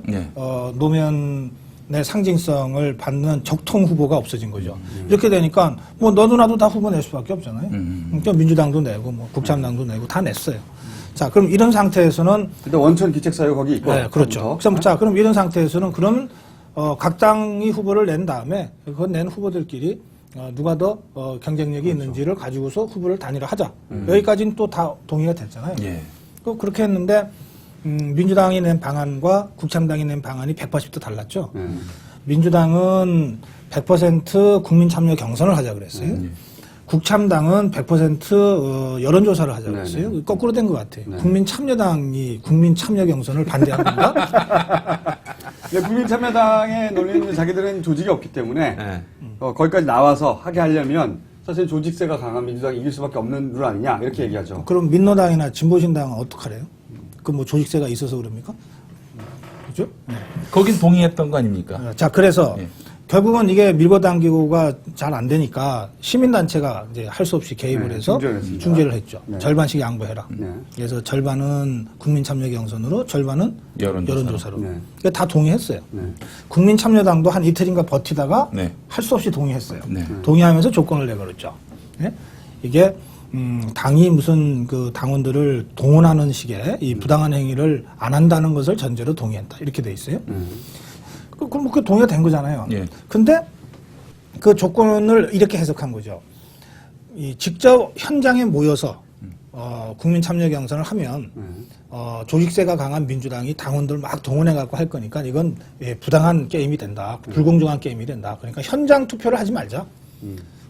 노면의 상징성을 받는 적통 후보가 없어진 거죠. 이렇게 되니까 뭐 너도 나도 다 후보 낼 수밖에 없잖아요. 그러니까 민주당도 내고 뭐 국참당도 내고 다 냈어요. 자, 그럼 이런 상태에서는 근데 원천 기책사유 거기 있고. 네, 그렇죠. 자, 그럼 이런 상태에서는 각 당이 후보를 낸 다음에 그 낸 후보들끼리 누가 더 경쟁력이 있는지를 가지고서 후보를 단일화하자. 여기까지는 또 다 동의가 됐잖아요. 그렇게 했는데 민주당이 낸 방안과 국참당이 낸 방안이 180도 달랐죠. 민주당은 100% 국민 참여 경선을 하자 그랬어요. 국참당은 100% 여론조사를 하자고 했어요. 거꾸로 된 것 같아요. 국민참여당이 국민참여 경선을 반대한 건가? 국민참여당의 논리는 자기들은 조직이 없기 때문에 거기까지 나와서 하게 하려면 사실 조직세가 강한 민주당이 이길 수밖에 없는 룰 아니냐 이렇게 얘기하죠. 그럼 민노당이나 진보신당은 어떡하래요? 그 뭐 조직세가 있어서 그럽니까? 그죠? 거긴 동의했던 거 아닙니까? 자, 그래서 결국은 이게 밀고 당기고가 잘 안 되니까 시민단체가 이제 할 수 없이 개입을 해서 중재를 했죠. 절반씩 양보해라. 그래서 절반은 국민참여 경선으로 절반은 여론조사로. 그러니까 다 동의했어요. 국민참여당도 한 이틀인가 버티다가 할 수 없이 동의했어요. 동의하면서 조건을 내걸었죠. 이게 당이 무슨 당원들을 동원하는 식의 이 부당한 행위를 안 한다는 것을 전제로 동의했다. 이렇게 돼 있어요. 그럼 그 동의가 된 거잖아요. 근데 그 조건을 이렇게 해석한 거죠. 직접 현장에 모여서 국민 참여 경선을 하면 조직세가 강한 민주당이 당원들 막 동원해 갖고 할 거니까 이건 부당한 게임이 된다. 불공정한 게임이 된다. 그러니까 현장 투표를 하지 말자.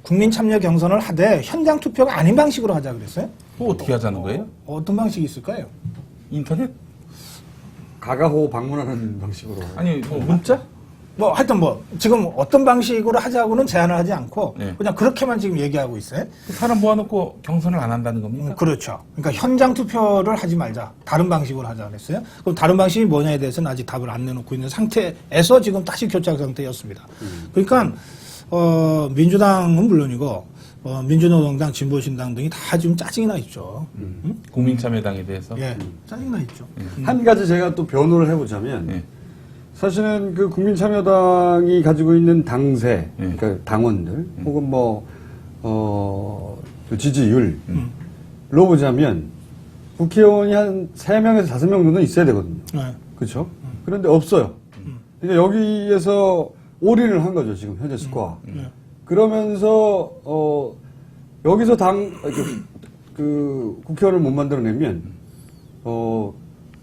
국민 참여 경선을 하되 현장 투표가 아닌 방식으로 하자 그랬어요. 어떻게 하자는 거예요? 어떤 방식이 있을까요? 인터넷? 가가호 방문하는 방식으로. 아니, 문자? 하여튼 지금 어떤 방식으로 하자고는 제안을 하지 않고 그냥 그렇게만 지금 얘기하고 있어요. 사람 모아놓고 경선을 안 한다는 겁니까? 그렇죠. 그러니까 현장 투표를 하지 말자. 다른 방식으로 하자 그랬어요. 그럼 다른 방식이 뭐냐에 대해서는 아직 답을 안 내놓고 있는 상태에서 지금 다시 교착 상태였습니다. 그러니까 민주당은 물론이고 민주노동당, 진보신당 등이 다 지금 짜증이 나 있죠. 국민참여당에 대해서? 짜증이 나 있죠. 한 가지 제가 또 변호를 해보자면 사실은 국민참여당이 가지고 있는 당세, 그러니까 당원들 혹은 그 지지율로 보자면 국회의원이 한 3명에서 5명 정도는 있어야 되거든요. 네. 그렇죠? 그런데 없어요. 그러니까 여기에서 올인을 한 거죠, 지금 현재 스코어. 그러면서 여기서 그 국회의원을 못 만들어내면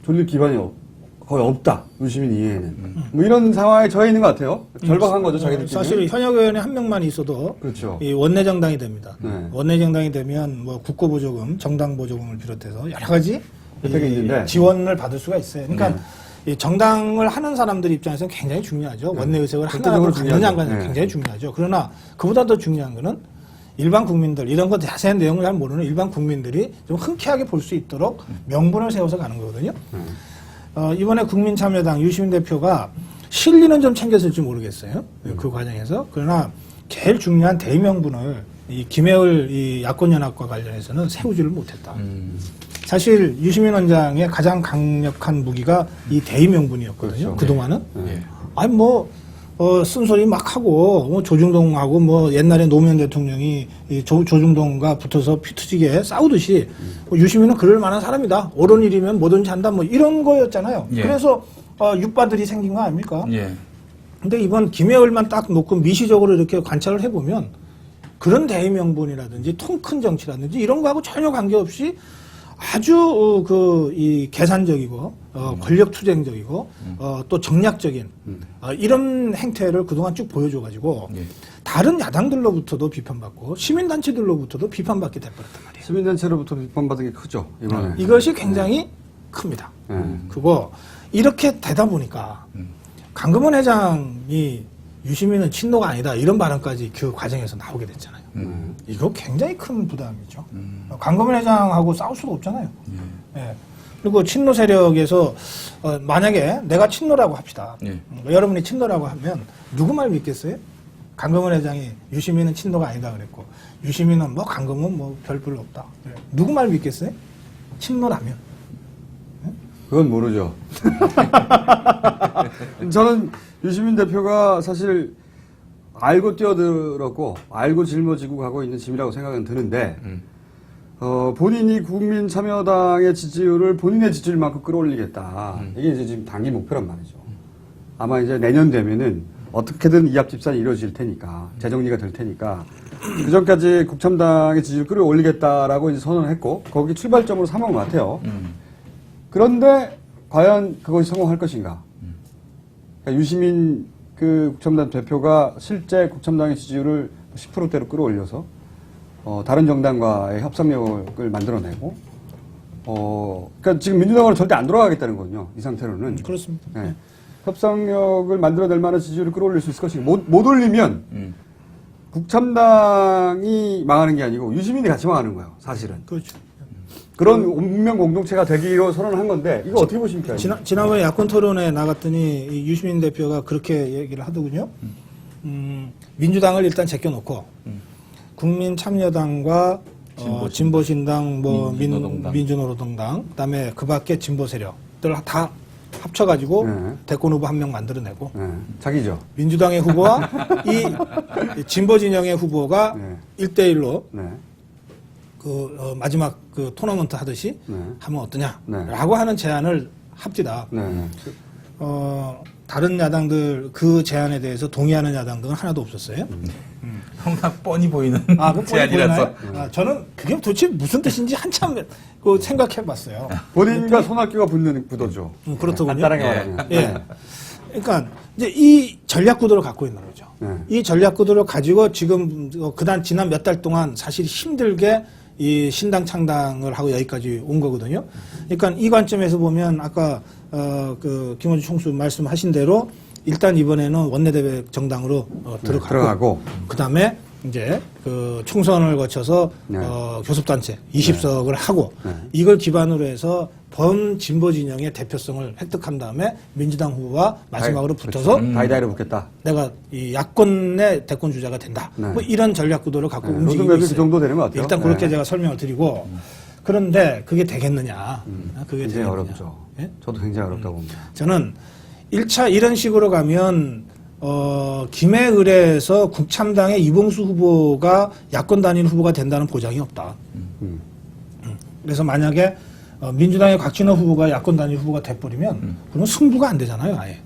존립 기반이 거의 없다. 유시민 이해에는. 뭐 이런 상황에 처해 있는 것 같아요. 절박한 거죠, 자기들끼리. 사실 현역 의원이 한 명만 있어도 그렇죠. 이 원내정당이 됩니다. 네. 원내정당이 되면 뭐 국고보조금, 정당보조금을 비롯해서 여러 가지 혜택이 있는데. 지원을 받을 수가 있어요. 그러니까 이 정당을 하는 사람들 입장에서는 굉장히 중요하죠. 원내의석을 하나라도 갖느냐 안 갖느냐 굉장히 중요하죠. 그러나 그보다 더 중요한 거는 일반 국민들, 이런 거 자세한 내용을 잘 모르는 일반 국민들이 좀 흔쾌하게 볼 수 있도록 명분을 세워서 가는 거거든요. 이번에 국민참여당 유시민 대표가 실리는 좀 챙겼을지 모르겠어요. 그 과정에서. 그러나 제일 중요한 대명분을 이 김해을 이 야권연합과 관련해서는 세우지를 못했다. 사실 유시민 원장의 가장 강력한 무기가 이 대의명분이었거든요. 그렇죠. 그동안은. 네. 아니 뭐 쓴소리 막 하고 뭐 조중동하고 뭐 옛날에 노무현 대통령이 이 조중동과 붙어서 피투지게 싸우듯이 유시민은 그럴 만한 사람이다. 옳은 일이면 뭐든지 한다. 뭐 이런 거였잖아요. 예. 그래서 육바들이 생긴 거 아닙니까? 예. 근데 이번 김해을만 딱 놓고 미시적으로 이렇게 관찰을 해보면 그런 대의명분이라든지 통 큰 정치라든지 이런 거하고 전혀 관계없이 아주 이 계산적이고 권력투쟁적이고 또 정략적인 이런 행태를 그동안 쭉 보여줘가지고 다른 야당들로부터도 비판받고 시민단체들로부터도 비판받게 돼버렸단 말이에요. 시민단체로부터 비판받은 게 크죠, 이번에. 이것이 굉장히 큽니다. 그거 이렇게 되다 보니까 강금원 회장이 유시민은 친노가 아니다 이런 발언까지 그 과정에서 나오게 됐잖아요. 이거 굉장히 큰 부담이죠. 강금원 회장하고 싸울 수도 없잖아요. 예. 그리고 친노 세력에서 만약에 내가 친노라고 합시다. 여러분이 친노라고 하면 누구 말 믿겠어요? 강금원 회장이 유시민은 친노가 아니다 그랬고 유시민은 뭐 강금원 뭐 별 별로 없다. 누구 말 믿겠어요? 친노라면. 그건 모르죠. 저는 유시민 대표가 사실 알고 뛰어들었고 알고 짊어지고 가고 있는 짐이라고 생각은 드는데 본인이 국민참여당의 지지율을 본인의 지지율만큼 끌어올리겠다. 이게 이제 지금 단기 목표란 말이죠. 아마 이제 내년 되면은 어떻게든 이합집산이 이루어질 테니까 재정리가 될 테니까 그 전까지 국참당의 지지율 끌어올리겠다라고 이제 선언을 했고 거기 출발점으로 삼은 것 같아요. 그런데 과연 그것이 성공할 것인가? 그러니까 유시민 그 국참당 대표가 실제 국참당의 지지율을 10%대로 끌어올려서 다른 정당과의 협상력을 만들어내고 그러니까 지금 민주당으로 절대 안 돌아가겠다는 거군요. 이 상태로는. 그렇습니다. 네. 협상력을 만들어낼 만한 지지율을 끌어올릴 수 있을 것인가. 못 올리면 국참당이 망하는 게 아니고 유시민이 같이 망하는 거예요. 사실은. 그렇죠. 그런 운명 공동체가 되기로 선언한 건데 이거 어떻게 보십니까? 지난번에 야권 토론에 나갔더니 이 유시민 대표가 그렇게 얘기를 하더군요. 민주당을 일단 제껴놓고 국민참여당과 진보신당, 뭐 민주노동당, 그다음에 그밖에 진보 세력들 다 합쳐가지고 대권 후보 한 명 만들어내고 자기죠. 민주당의 후보와 이 진보 진영의 후보가 1대1로 마지막 그 토너먼트 하듯이 하면 어떠냐라고 하는 제안을 합디다. 다른 야당들 그 제안에 대해서 동의하는 야당들은 하나도 없었어요. 항상 뻔히 보이는 그 제안이라서. 저는 그게 도대체 무슨 뜻인지 한참 생각해봤어요. 본인과 손학규가 붙는 구도죠. 그렇더군요. 간단하게 말하면. 예. 그러니까 이제 이 전략 구도를 갖고 있는 거죠. 이 전략 구도를 가지고 지금 지난 몇 달 동안 사실 힘들게 이 신당 창당을 하고 여기까지 온 거거든요. 그러니까 이 관점에서 보면 아까 그 김원주 총수 말씀하신 대로 일단 이번에는 원내대표 정당으로 들어가고 그다음에 이제 그 총선을 거쳐서 교섭단체 20석을 하고 이걸 기반으로 해서 범진보 진영의 대표성을 획득한 다음에 민주당 후보와 마지막으로 붙어서 다이다이로 붙겠다. 내가 이 야권의 대권 주자가 된다. 뭐 이런 전략 구도를 갖고 움직이고 있어요. 그 정도 되는 것 같아요. 일단 그렇게 제가 설명을 드리고 그런데 그게 되겠느냐? 그게 굉장히 되겠느냐? 어렵죠. 예? 저도 굉장히 어렵다고 봅니다. 저는 1차 이런 식으로 가면 김해 의뢰에서 국참당의 이봉수 후보가 야권 단일 후보가 된다는 보장이 없다. 그래서 만약에 민주당의 곽진호 후보가 야권 단일 후보가 돼버리면 그러면 승부가 안 되잖아요, 아예.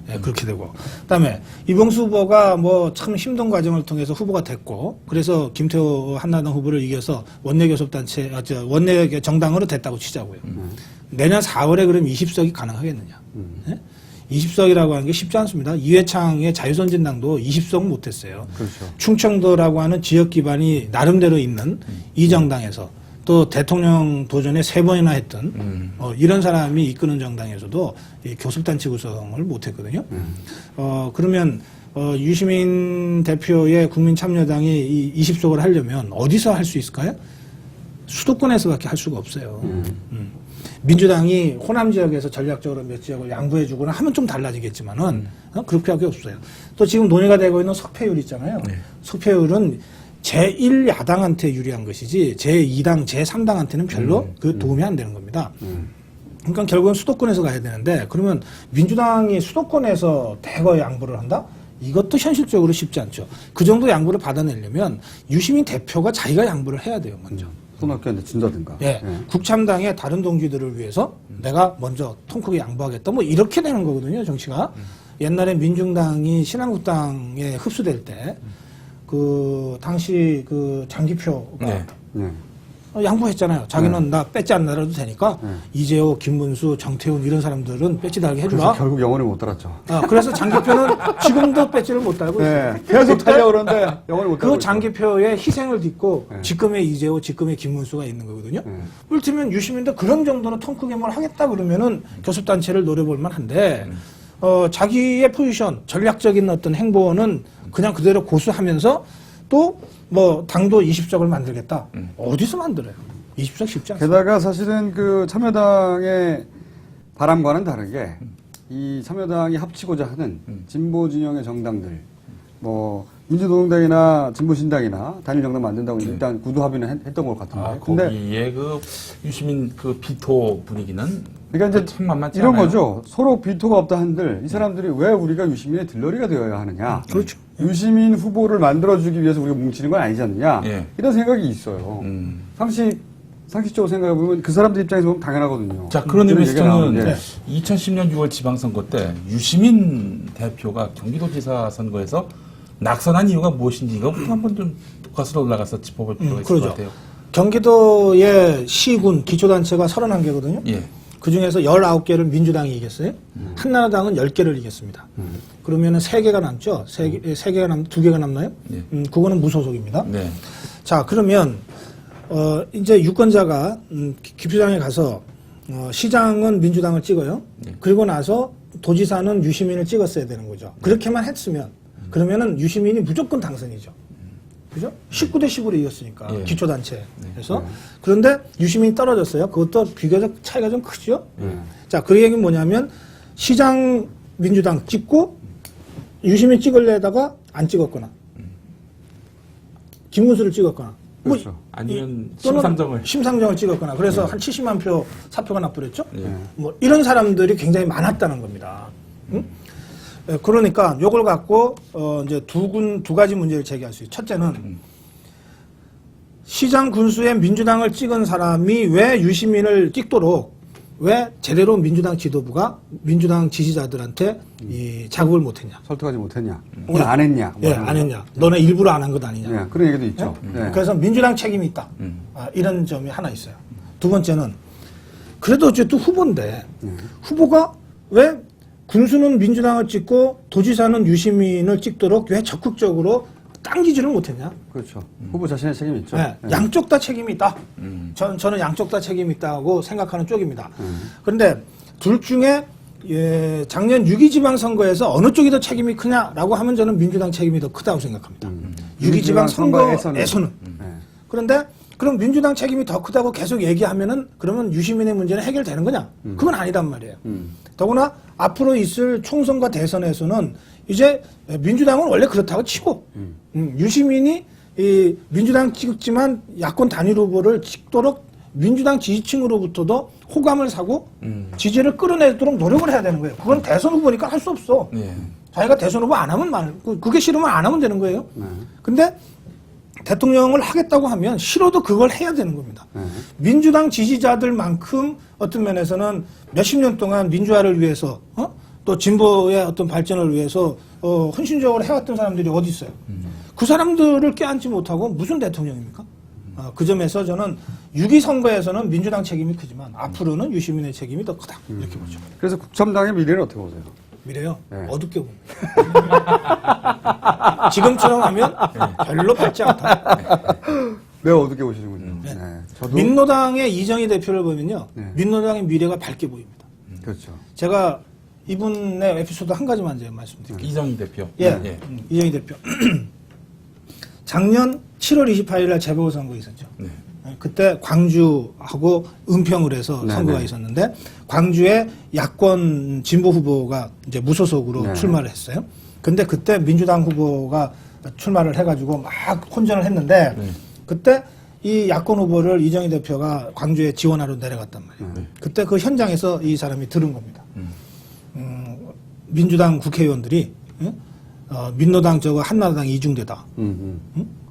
예, 그렇게 되고. 그다음에 이봉수 후보가 뭐 참 힘든 과정을 통해서 후보가 됐고, 그래서 김태호 한나라당 후보를 이겨서 원내 교섭단체, 원내 정당으로 됐다고 치자고요. 내년 4월에 그럼 20석이 가능하겠느냐? 예? 20석이라고 하는 게 쉽지 않습니다. 이회창의 자유선진당도 20석 못했어요. 그렇죠. 충청도라고 하는 지역 기반이 나름대로 있는 이 정당에서 또 대통령 도전에 3번이나 했던 이런 사람이 이끄는 정당에서도 이 교섭단체 구성을 못했거든요. 그러면 유시민 대표의 국민참여당이 이 20석을 하려면 어디서 할 수 있을까요? 수도권에서밖에 할 수가 없어요. 민주당이 호남 지역에서 전략적으로 몇 지역을 양보해주거나 하면 좀 달라지겠지만은 그렇게밖에 없어요. 또 지금 논의가 되고 있는 석패율 있잖아요. 석패율은 제1야당한테 유리한 것이지 제2당, 제3당한테는 별로 그 도움이 안 되는 겁니다. 그러니까 결국은 수도권에서 가야 되는데 그러면 민주당이 수도권에서 대거 양보를 한다? 이것도 현실적으로 쉽지 않죠. 그 정도 양보를 받아내려면 유시민 대표가 자기가 양보를 해야 돼요, 먼저. 손학규한테 준다든가. 예. 국참당의 다른 동지들을 위해서 내가 먼저 통 크게 양보하겠다. 뭐 이렇게 되는 거거든요, 정치가. 옛날에 민중당이 신한국당에 흡수될 때 그 당시 그 장기표가 양보했잖아요. 자기는 나 배지 안 달아도 되니까 이재호, 김문수, 정태훈 이런 사람들은 배지 달게 해주라. 그래서 결국 영원히 못 달았죠. 그래서 장기표는 지금도 배지를 못 달고 있어요. 계속 달려고 그러는데 영원히 못 달고 그 장기표의 희생을 딛고 지금의 이재호, 지금의 김문수가 있는 거거든요. 그렇다면 유시민도 그런 정도는 통 크게 뭘 하겠다 그러면은 교섭단체를 노려볼 만한데 자기의 포지션, 전략적인 어떤 행보는 그냥 그대로 고수하면서 또 뭐 당도 20석을 만들겠다. 어디서 만들어요? 20석 쉽지 않습니다. 게다가 사실은 그 참여당의 바람과는 다르게 이 참여당이 합치고자 하는 진보 진영의 정당들, 뭐 민주노동당이나 진보신당이나 단일 정당 만든다고 일단 구두 합의는 했던 것 같은데. 근데 거기에 그 유시민 그 비토 분위기는 그러니까 이제 참 만만치 이런 않아요. 거죠. 서로 비토가 없다 한들 이 사람들이 왜 우리가 유시민의 들러리가 되어야 하느냐. 그렇죠. 유시민 후보를 만들어주기 위해서 우리가 뭉치는 건 아니지 않느냐. 이런 생각이 있어요. 상식적으로 생각해보면 그 사람들 입장에서 보면 당연하거든요. 자, 그런 의미에서 저는 나오는데. 2010년 6월 지방선거 때 유시민 대표가 경기도지사 선거에서 낙선한 이유가 무엇인지 이거부터 한번 좀 거슬러 올라가서 짚어볼 필요가 있을 것 같아요. 경기도의 시군 기초단체가 31개거든요. 예. 그 중에서 19개를 민주당이 이겼어요. 한나라당은 10개를 이겼습니다. 그러면은 3개가 남죠? 2개가 남나요? 예. 그거는 무소속입니다. 네. 자, 그러면, 이제 유권자가, 기표장에 가서, 시장은 민주당을 찍어요. 그리고 나서 도지사는 유시민을 찍었어야 되는 거죠. 그렇게만 했으면, 그러면은 유시민이 무조건 당선이죠. 그죠? 19대 10으로 이겼으니까. 예. 기초단체에서. 그런데 유시민이 떨어졌어요. 그것도 비교적 차이가 좀 크죠? 자, 그 얘기는 뭐냐면, 시장 민주당 찍고, 유시민 찍으려다가 안 찍었거나, 김문수를 찍었거나, 그렇죠. 아니면 또는 심상정을 찍었거나, 그래서 한 70만 표 사표가 나버렸죠? 뭐, 이런 사람들이 굉장히 많았다는 겁니다. 응? 그러니까 요걸 갖고 이제 두 가지 문제를 제기할 수 있어요. 첫째는 시장 군수에 민주당을 찍은 사람이 왜 유시민을 찍도록 왜 제대로 민주당 지도부가 민주당 지지자들한테 이 자극을 못했냐? 설득하지 못했냐? 혹은 안 했냐? 예, 안 했냐? 너네 일부러 안 한 것 아니냐? 예, 그런 얘기도 있죠. 예? 그래서 민주당 책임이 있다. 이런 점이 하나 있어요. 두 번째는 그래도 어쨌든 후보인데 후보가 왜 군수는 민주당을 찍고 도지사는 유시민을 찍도록 왜 적극적으로 당기지를 못했냐? 그렇죠. 후보 자신의 책임이 있죠. 네, 양쪽 다 책임이 있다. 저는 양쪽 다 책임이 있다고 생각하는 쪽입니다. 그런데 둘 중에 작년 6.2 지방선거에서 어느 쪽이 더 책임이 크냐라고 하면 저는 민주당 책임이 더 크다고 생각합니다. 6.2 지방선거에서는. 그런데 그럼 민주당 책임이 더 크다고 계속 얘기하면은 그러면 유시민의 문제는 해결되는 거냐? 그건 아니단 말이에요. 더구나 앞으로 있을 총선과 대선에서는 이제 민주당은 원래 그렇다고 치고 유시민이 이 민주당 찍지만 야권 단일 후보를 찍도록 민주당 지지층으로부터도 호감을 사고 지지를 끌어내도록 노력을 해야 되는 거예요. 그건 대선 후보니까 할 수 없어. 예. 자기가 대선 후보 안 하면 그게 싫으면 안 하면 되는 거예요. 근데 대통령을 하겠다고 하면 싫어도 그걸 해야 되는 겁니다. 민주당 지지자들만큼 어떤 면에서는 몇십 년 동안 민주화를 위해서 또 진보의 어떤 발전을 위해서 헌신적으로 해왔던 사람들이 어디 있어요? 그 사람들을 껴안지 못하고 무슨 대통령입니까? 그 점에서 저는 6.2 선거에서는 민주당 책임이 크지만 앞으로는 유시민의 책임이 더 크다 이렇게 보죠. 그래서 국힘당의 미래는 어떻게 보세요? 미래요? 네. 어둡게 봅니다. 지금처럼 하면 별로 밝지 않다. 매우 어둡게 보시는군요. 네. 저도 민노당의 이정희 대표를 보면요. 네. 민노당의 미래가 밝게 보입니다. 그렇죠. 제가 이분의 에피소드 한 가지만 제가 말씀드릴게요. 이정희 대표. 예. 이정희 대표. 작년 7월 28일 날 재보궐선거 있었죠. 네. 그때 광주하고 은평을 해서 네, 선거가 네. 있었는데 광주에 야권 진보 후보가 이제 무소속으로 네. 출마를 했어요. 근데 그때 민주당 후보가 출마를 해가지고 막 혼전을 했는데 그때 이 야권 후보를 이정희 대표가 광주에 지원하러 내려갔단 말이에요. 그때 그 현장에서 이 사람이 들은 겁니다. 민주당 국회의원들이 민노당 저거 한나라당 이중대다. 응?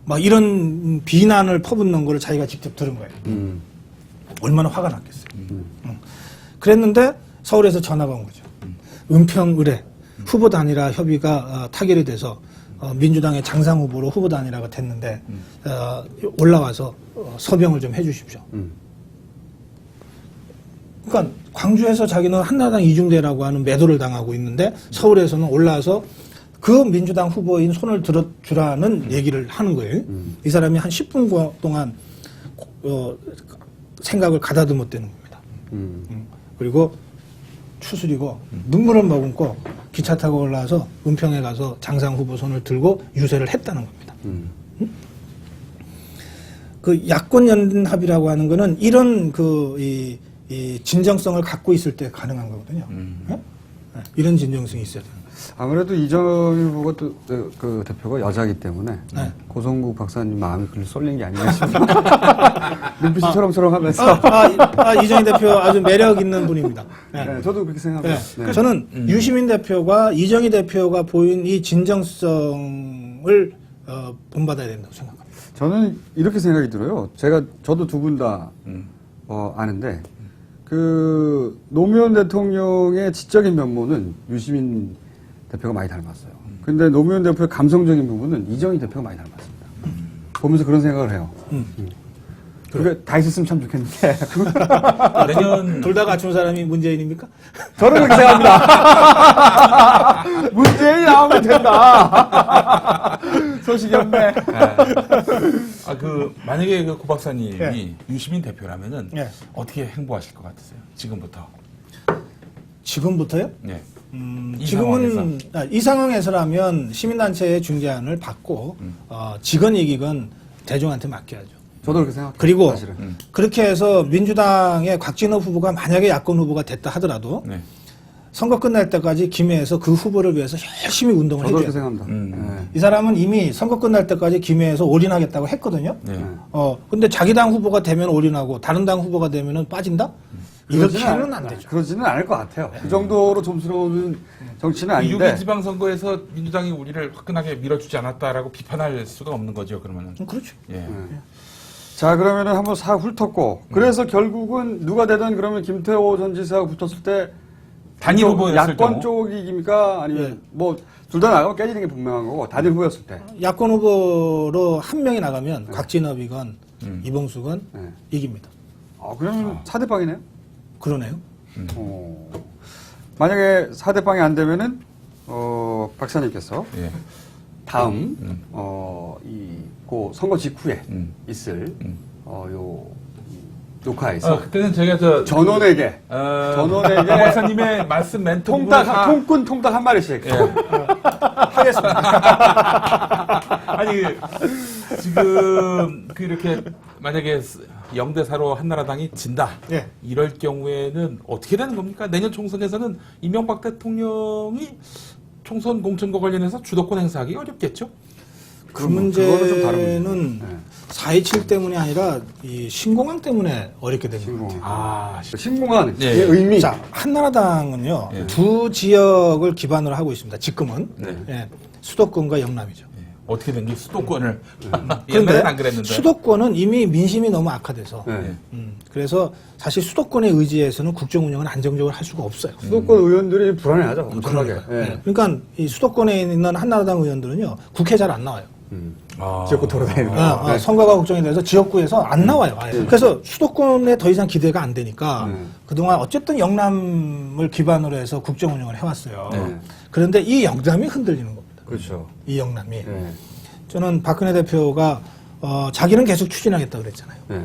막 이런 비난을 퍼붓는 걸 자기가 직접 들은 거예요. 얼마나 화가 났겠어요. 그랬는데 서울에서 전화가 온 거죠. 은평 의뢰 후보 단일화 협의가 타결이 돼서 민주당의 장상 후보로 후보 단일화가 됐는데 올라와서 서명을 좀 해주십시오. 그러니까 광주에서 자기는 한나라당 이중대라고 하는 매도를 당하고 있는데 서울에서는 올라와서 그 민주당 후보인 손을 들어주라는 얘기를 하는 거예요. 이 사람이 한 10분 동안 생각을 가다듬었다는 겁니다. 그리고 추스리고 눈물을 머금고 기차 타고 올라와서 은평에 가서 장상 후보 손을 들고 유세를 했다는 겁니다. 그 야권 연합이라고 하는 거는 이런 이 진정성을 갖고 있을 때 가능한 거거든요. 네? 이런 진정성이 있어야 돼요. 아무래도 이정희 후보가 또 그 대표가 여자이기 때문에 네. 고성국 박사님 마음이 글로 쏠린 게 아닌가 싶습니다. 눈빛이 초롱초롱하면서. 이정희 대표 아주 매력 있는 분입니다. 네. 네, 저도 그렇게 생각합니다. 네. 네. 저는 유시민 대표가 이정희 대표가 보인 이 진정성을 본받아야 된다고 생각합니다. 저는 이렇게 생각이 들어요. 저도 두 분 다 아는데 그 노무현 대통령의 지적인 면모는 유시민 대표가 많이 닮았어요. 근데 노무현 대표의 감성적인 부분은 이정희 대표가 많이 닮았습니다. 보면서 그런 생각을 해요. 그러니까 다 있었으면 참 좋겠는데. 내년 둘 다 갖춘 사람이 문재인입니까? 저는 그렇게 생각합니다. 문재인이 나오면 된다. 소식이 없네. 만약에 그 고 박사님이 네. 유시민 대표라면은 네. 어떻게 행보하실 것 같으세요? 지금부터. 지금부터요? 네. 이 지금은 이 상황에서라면 시민단체의 중재안을 받고 직원 이익은 대중한테 맡겨야죠. 저도 그렇게 생각해요. 그리고 사실은. 그렇게 해서 민주당의 곽진업 후보가 만약에 야권 후보가 됐다 하더라도 네. 선거 끝날 때까지 김해에서 그 후보를 위해서 열심히 운동을 저도 그렇게 해줘요. 생각합니다. 네. 이 사람은 이미 선거 끝날 때까지 김해에서 올인하겠다고 했거든요. 네. 근데 자기 당 후보가 되면 올인하고 다른 당 후보가 되면은 빠진다? 이렇게 하면 안 되죠. 그러지는 않을 것 같아요. 그 정도로 점스러운 정치는 아닌데. 6.2 지방선거에서 민주당이 우리를 화끈하게 밀어주지 않았다라고 비판할 수가 없는 거죠, 그러면은. 그렇죠. 예. 자, 그러면은 한번 싹 훑었고. 그래서 결국은 누가 되든 그러면 김태호 전 지사가 붙었을 때 단일 후보였을 야권 경우? 쪽이 이깁니까? 아니면 뭐 둘 다 나가면 깨지는 게 분명한 거고 단일 후보였을 때. 야권 후보로 한 명이 나가면 곽진업이건 이봉수건 이깁니다. 그러면 4대 빵이네요? 그러네요. 만약에 4대 빵이 안 되면은 박사님께서 예. 다음 그 선거 직후에 있을 요 녹화에서 그때는 저희가 전원에게 고 박사님의 말씀 멘트 통닭 한 마리씩 하겠습니다. 아니 지금 이렇게 만약에 0대4로 한나라당이 진다. 예. 이럴 경우에는 어떻게 되는 겁니까? 내년 총선에서는 이명박 대통령이 총선 공천과 관련해서 주도권 행사하기 어렵겠죠? 그 그거는 좀 다른 문제는 문제죠. 네. 4.27 때문이 아니라 이 신공항 때문에 어렵게 된 거예요. 신공항의 네. 의미. 자, 한나라당은요, 예. 두 지역을 기반으로 하고 있습니다. 지금은. 네. 예, 수도권과 영남이죠. 어떻게 된 게 수도권을 그런데 옛날엔 안 그랬는데. 수도권은 이미 민심이 너무 악화돼서 네. 그래서 사실 수도권에 의지해서는 국정 운영을 안정적으로 할 수가 없어요. 수도권 의원들이 불안해하죠. 엄청나게. 예. 그러니까 이 수도권에 있는 한나라당 의원들은요, 국회 잘 안 나와요. 지역구 돌아다니는 거. 아, 선거가 걱정이 돼서 지역구에서 안 나와요. 아예. 그래서 수도권에 더 이상 기대가 안 되니까 그동안 어쨌든 영남을 기반으로 해서 국정 운영을 해왔어요. 네. 그런데 이 영남이 흔들리는 겁니다. 그렇죠. 이 영남이. 네. 저는 박근혜 대표가 자기는 계속 추진하겠다 그랬잖아요. 네.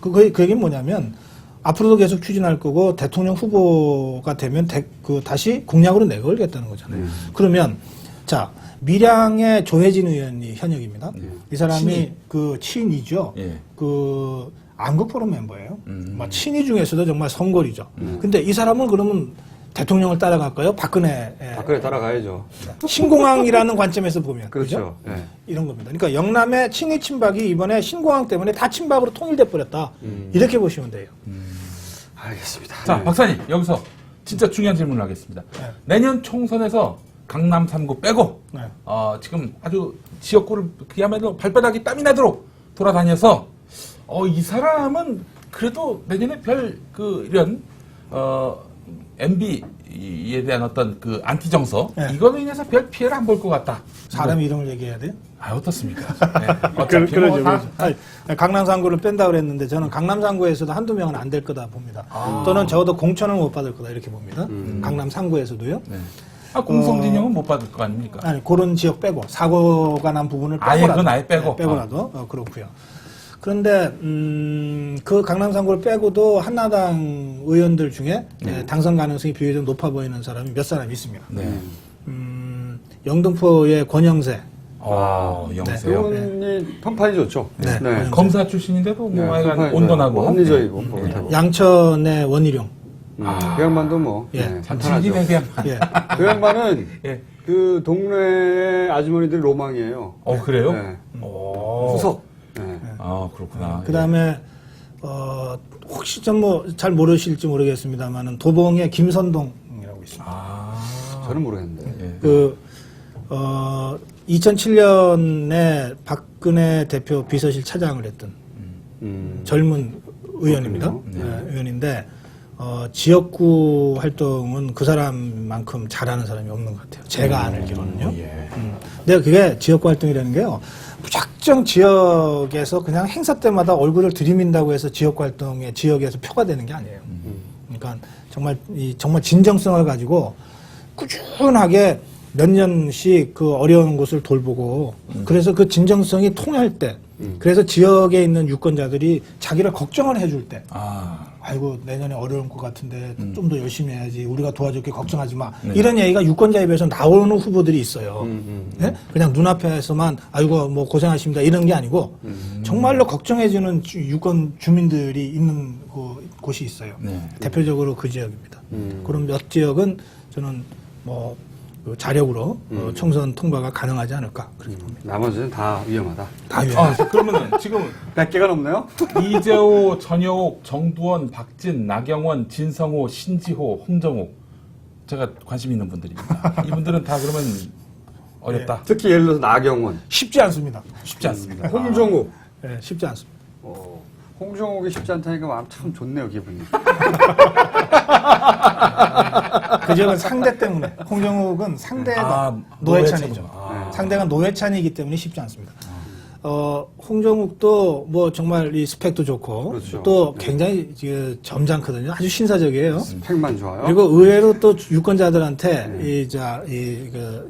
그 얘기는 뭐냐면 앞으로도 계속 추진할 거고 대통령 후보가 되면 다시 공약으로 내걸겠다는 거잖아요. 그러면 자 밀양의 조혜진 의원이 현역입니다. 이 사람이 그 친이죠. 예. 그 안국포럼 멤버예요. 친이 중에서도 정말 성골이죠. 근데 이 사람은 그러면 대통령을 따라갈까요? 박근혜 따라가야죠. 신공항이라는 관점에서 보면 그렇죠. 그죠? 네. 이런 겁니다. 그러니까 영남의 친이 친박이 이번에 신공항 때문에 다 친박으로 통일돼 버렸다. 이렇게 보시면 돼요. 알겠습니다. 자, 네. 박사님, 여기서 진짜 중요한 질문을 하겠습니다. 네. 내년 총선에서 강남 3구 빼고, 네. 지금 아주 지역구를 그야말로 발바닥이 땀이 나도록 돌아다녀서, 이 사람은 그래도 내년에 이런, MB에 대한 어떤 그 안티 정서, 네. 이걸로 인해서 별 피해를 안 볼 것 같다. 사람 이름을 얘기해야 돼요? 어떻습니까? 네. 어차피 그러죠. 다 강남 3구를 뺀다 그랬는데 저는 강남 3구에서도 한두 명은 안 될 거다 봅니다. 또는 적어도 공천을 못 받을 거다 이렇게 봅니다. 강남 3구에서도요. 네. 공성진영은 못 받을 거 아닙니까? 아니 그런 지역 빼고 사고가 난 부분을 아예 빼고라도, 그건 아예 빼고? 빼고라도 그렇고요. 그런데 그 강남 3구를 빼고도 한나당 의원들 중에 당선 가능성이 비교적 높아 보이는 사람이 몇 사람 있습니다. 네. 영등포의 권영세. 영세요. 그분이 편판이 좋죠. 네. 검사 출신인데도 뭐 하여간 편판이 온건하고 합리적이고 뻣뻣하고. 양천의 원희룡. 그 양반도 뭐 예. 질기네 그냥. 예. 그 양반은 예. 그 동네 아주머니들 로망이에요. 그래요? 네. 오. 후석. 네. 그렇구나. 그 다음에, 혹시 좀 잘 모르실지 모르겠습니다만은 도봉의 김선동이라고 있습니다. 저는 모르겠는데. 예. 2007년에 박근혜 대표 비서실 차장을 했던 젊은 의원입니다. 의원인데, 지역구 활동은 그 사람만큼 잘하는 사람이 없는 것 같아요. 제가 알기로는요. 근데 그게 지역구 활동이라는 게요. 무작정 지역에서 그냥 행사 때마다 얼굴을 들이민다고 해서 지역구 활동에 지역에서 표가 되는 게 아니에요. 그러니까 정말 진정성을 가지고 꾸준하게 몇 년씩 그 어려운 곳을 돌보고 그래서 그 진정성이 통할 때 그래서 지역에 있는 유권자들이 자기를 걱정을 해줄 때 아이고 내년에 어려울 것 같은데 좀 더 열심히 해야지 우리가 도와줄게 걱정하지 마 이런 얘기가 유권자 입에서 나오는 후보들이 있어요. 네? 그냥 눈앞에서만 아이고 뭐 고생하십니다 이런 게 아니고 정말로 걱정해주는 유권 주민들이 있는 곳이 있어요. 대표적으로 그 지역입니다. 그런 몇 지역은 저는 그 자력으로 총선 통과가 가능하지 않을까 그렇게 봅니다. 나머지는 다 위험하다. 다 위험하다. 그러면은 지금 100개가 넘나요? 이재호, 전효옥, 정두원, 박진, 나경원, 진성호, 신지호, 홍정욱 제가 관심 있는 분들입니다. 이분들은 다 그러면 어렵다. 특히 예를 들어서 나경원, 쉽지 않습니다. 쉽지 않습니다. 홍정욱. 네, 쉽지 않습니다. 홍정욱이 쉽지 않다니까 마음 참 좋네요, 기분이. 그 지역은 상대 때문에 홍정욱은 상대가 노회찬이죠. 상대가 노회찬이기 때문에 쉽지 않습니다. 홍정욱도 뭐 정말 이 스펙도 좋고 그렇죠. 또 굉장히 점잖거든요. 아주 신사적이에요. 스펙만 좋아요. 그리고 의외로 또 유권자들한테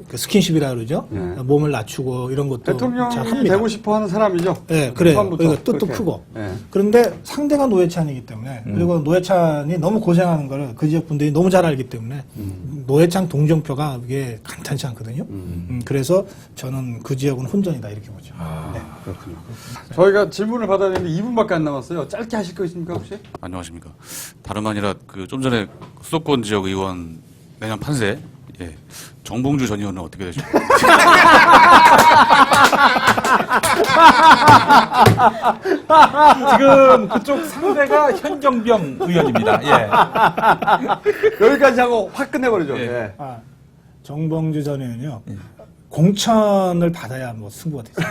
그 스킨십이라 그러죠. 몸을 낮추고 이런 것도 잘 대통령이 합니다. 되고 싶어 하는 사람이죠. 네, 그래요. 처음부터 그리고 뜻도 그렇게. 크고. 네. 그런데 상대가 노회찬이기 때문에 그리고 노회찬이 너무 고생하는 거를 그 지역 분들이 너무 잘 알기 때문에 노회찬 동정표가 그게 간단치 않거든요. 그래서 저는 그 지역은 혼전이다 이렇게 보죠. 네. 그렇군요. 저희가 질문을 받아야 되는데 2분밖에 안 남았어요. 짧게 하실 거 있습니까, 혹시? 안녕하십니까. 다름 아니라 좀 전에 수도권 지역 의원 내년 판세 예. 정봉주 전 의원은 어떻게 되십니까? 지금 그쪽 상대가 현정병 의원입니다. 예. 여기까지 하고 확 끝내버리죠. 예. 예. 정봉주 전 의원은요. 공천을 받아야 뭐 승부가 되죠.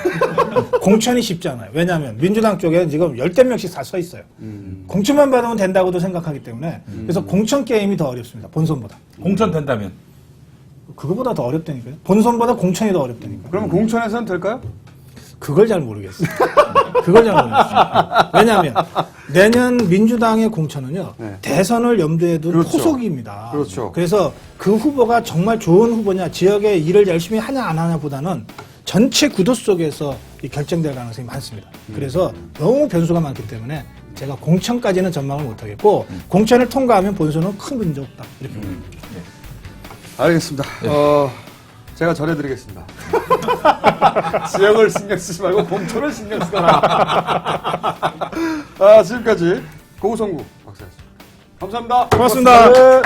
공천이 쉽지 않아요. 왜냐하면 민주당 쪽에 지금 10대 명씩 다 서 있어요. 공천만 받으면 된다고도 생각하기 때문에 그래서 공천 게임이 더 어렵습니다. 본선보다. 공천 된다면 그거보다 더 어렵다니까요. 본선보다 공천이 더 어렵다니까요. 그러면 공천에서는 될까요? 그걸 잘 모르겠어요. 그걸 잘 모르겠어요. 왜냐하면 내년 민주당의 공천은요. 네. 대선을 염두에 둔 그렇죠. 포석입니다. 그렇죠. 그래서 그 후보가 정말 좋은 후보냐, 지역에 일을 열심히 하냐 안 하냐 보다는 전체 구도 속에서 이 결정될 가능성이 많습니다. 그래서 너무 변수가 많기 때문에 제가 공천까지는 전망을 못하겠고 공천을 통과하면 본선은 큰 문제 없다. 이렇게 봅니다. 알겠습니다. 제가 전해드리겠습니다. 지역을 신경 쓰지 말고 공천을 신경 쓰거라. 지금까지 고우성구 박사였습니다. 감사합니다. 고맙습니다. 고맙습니다.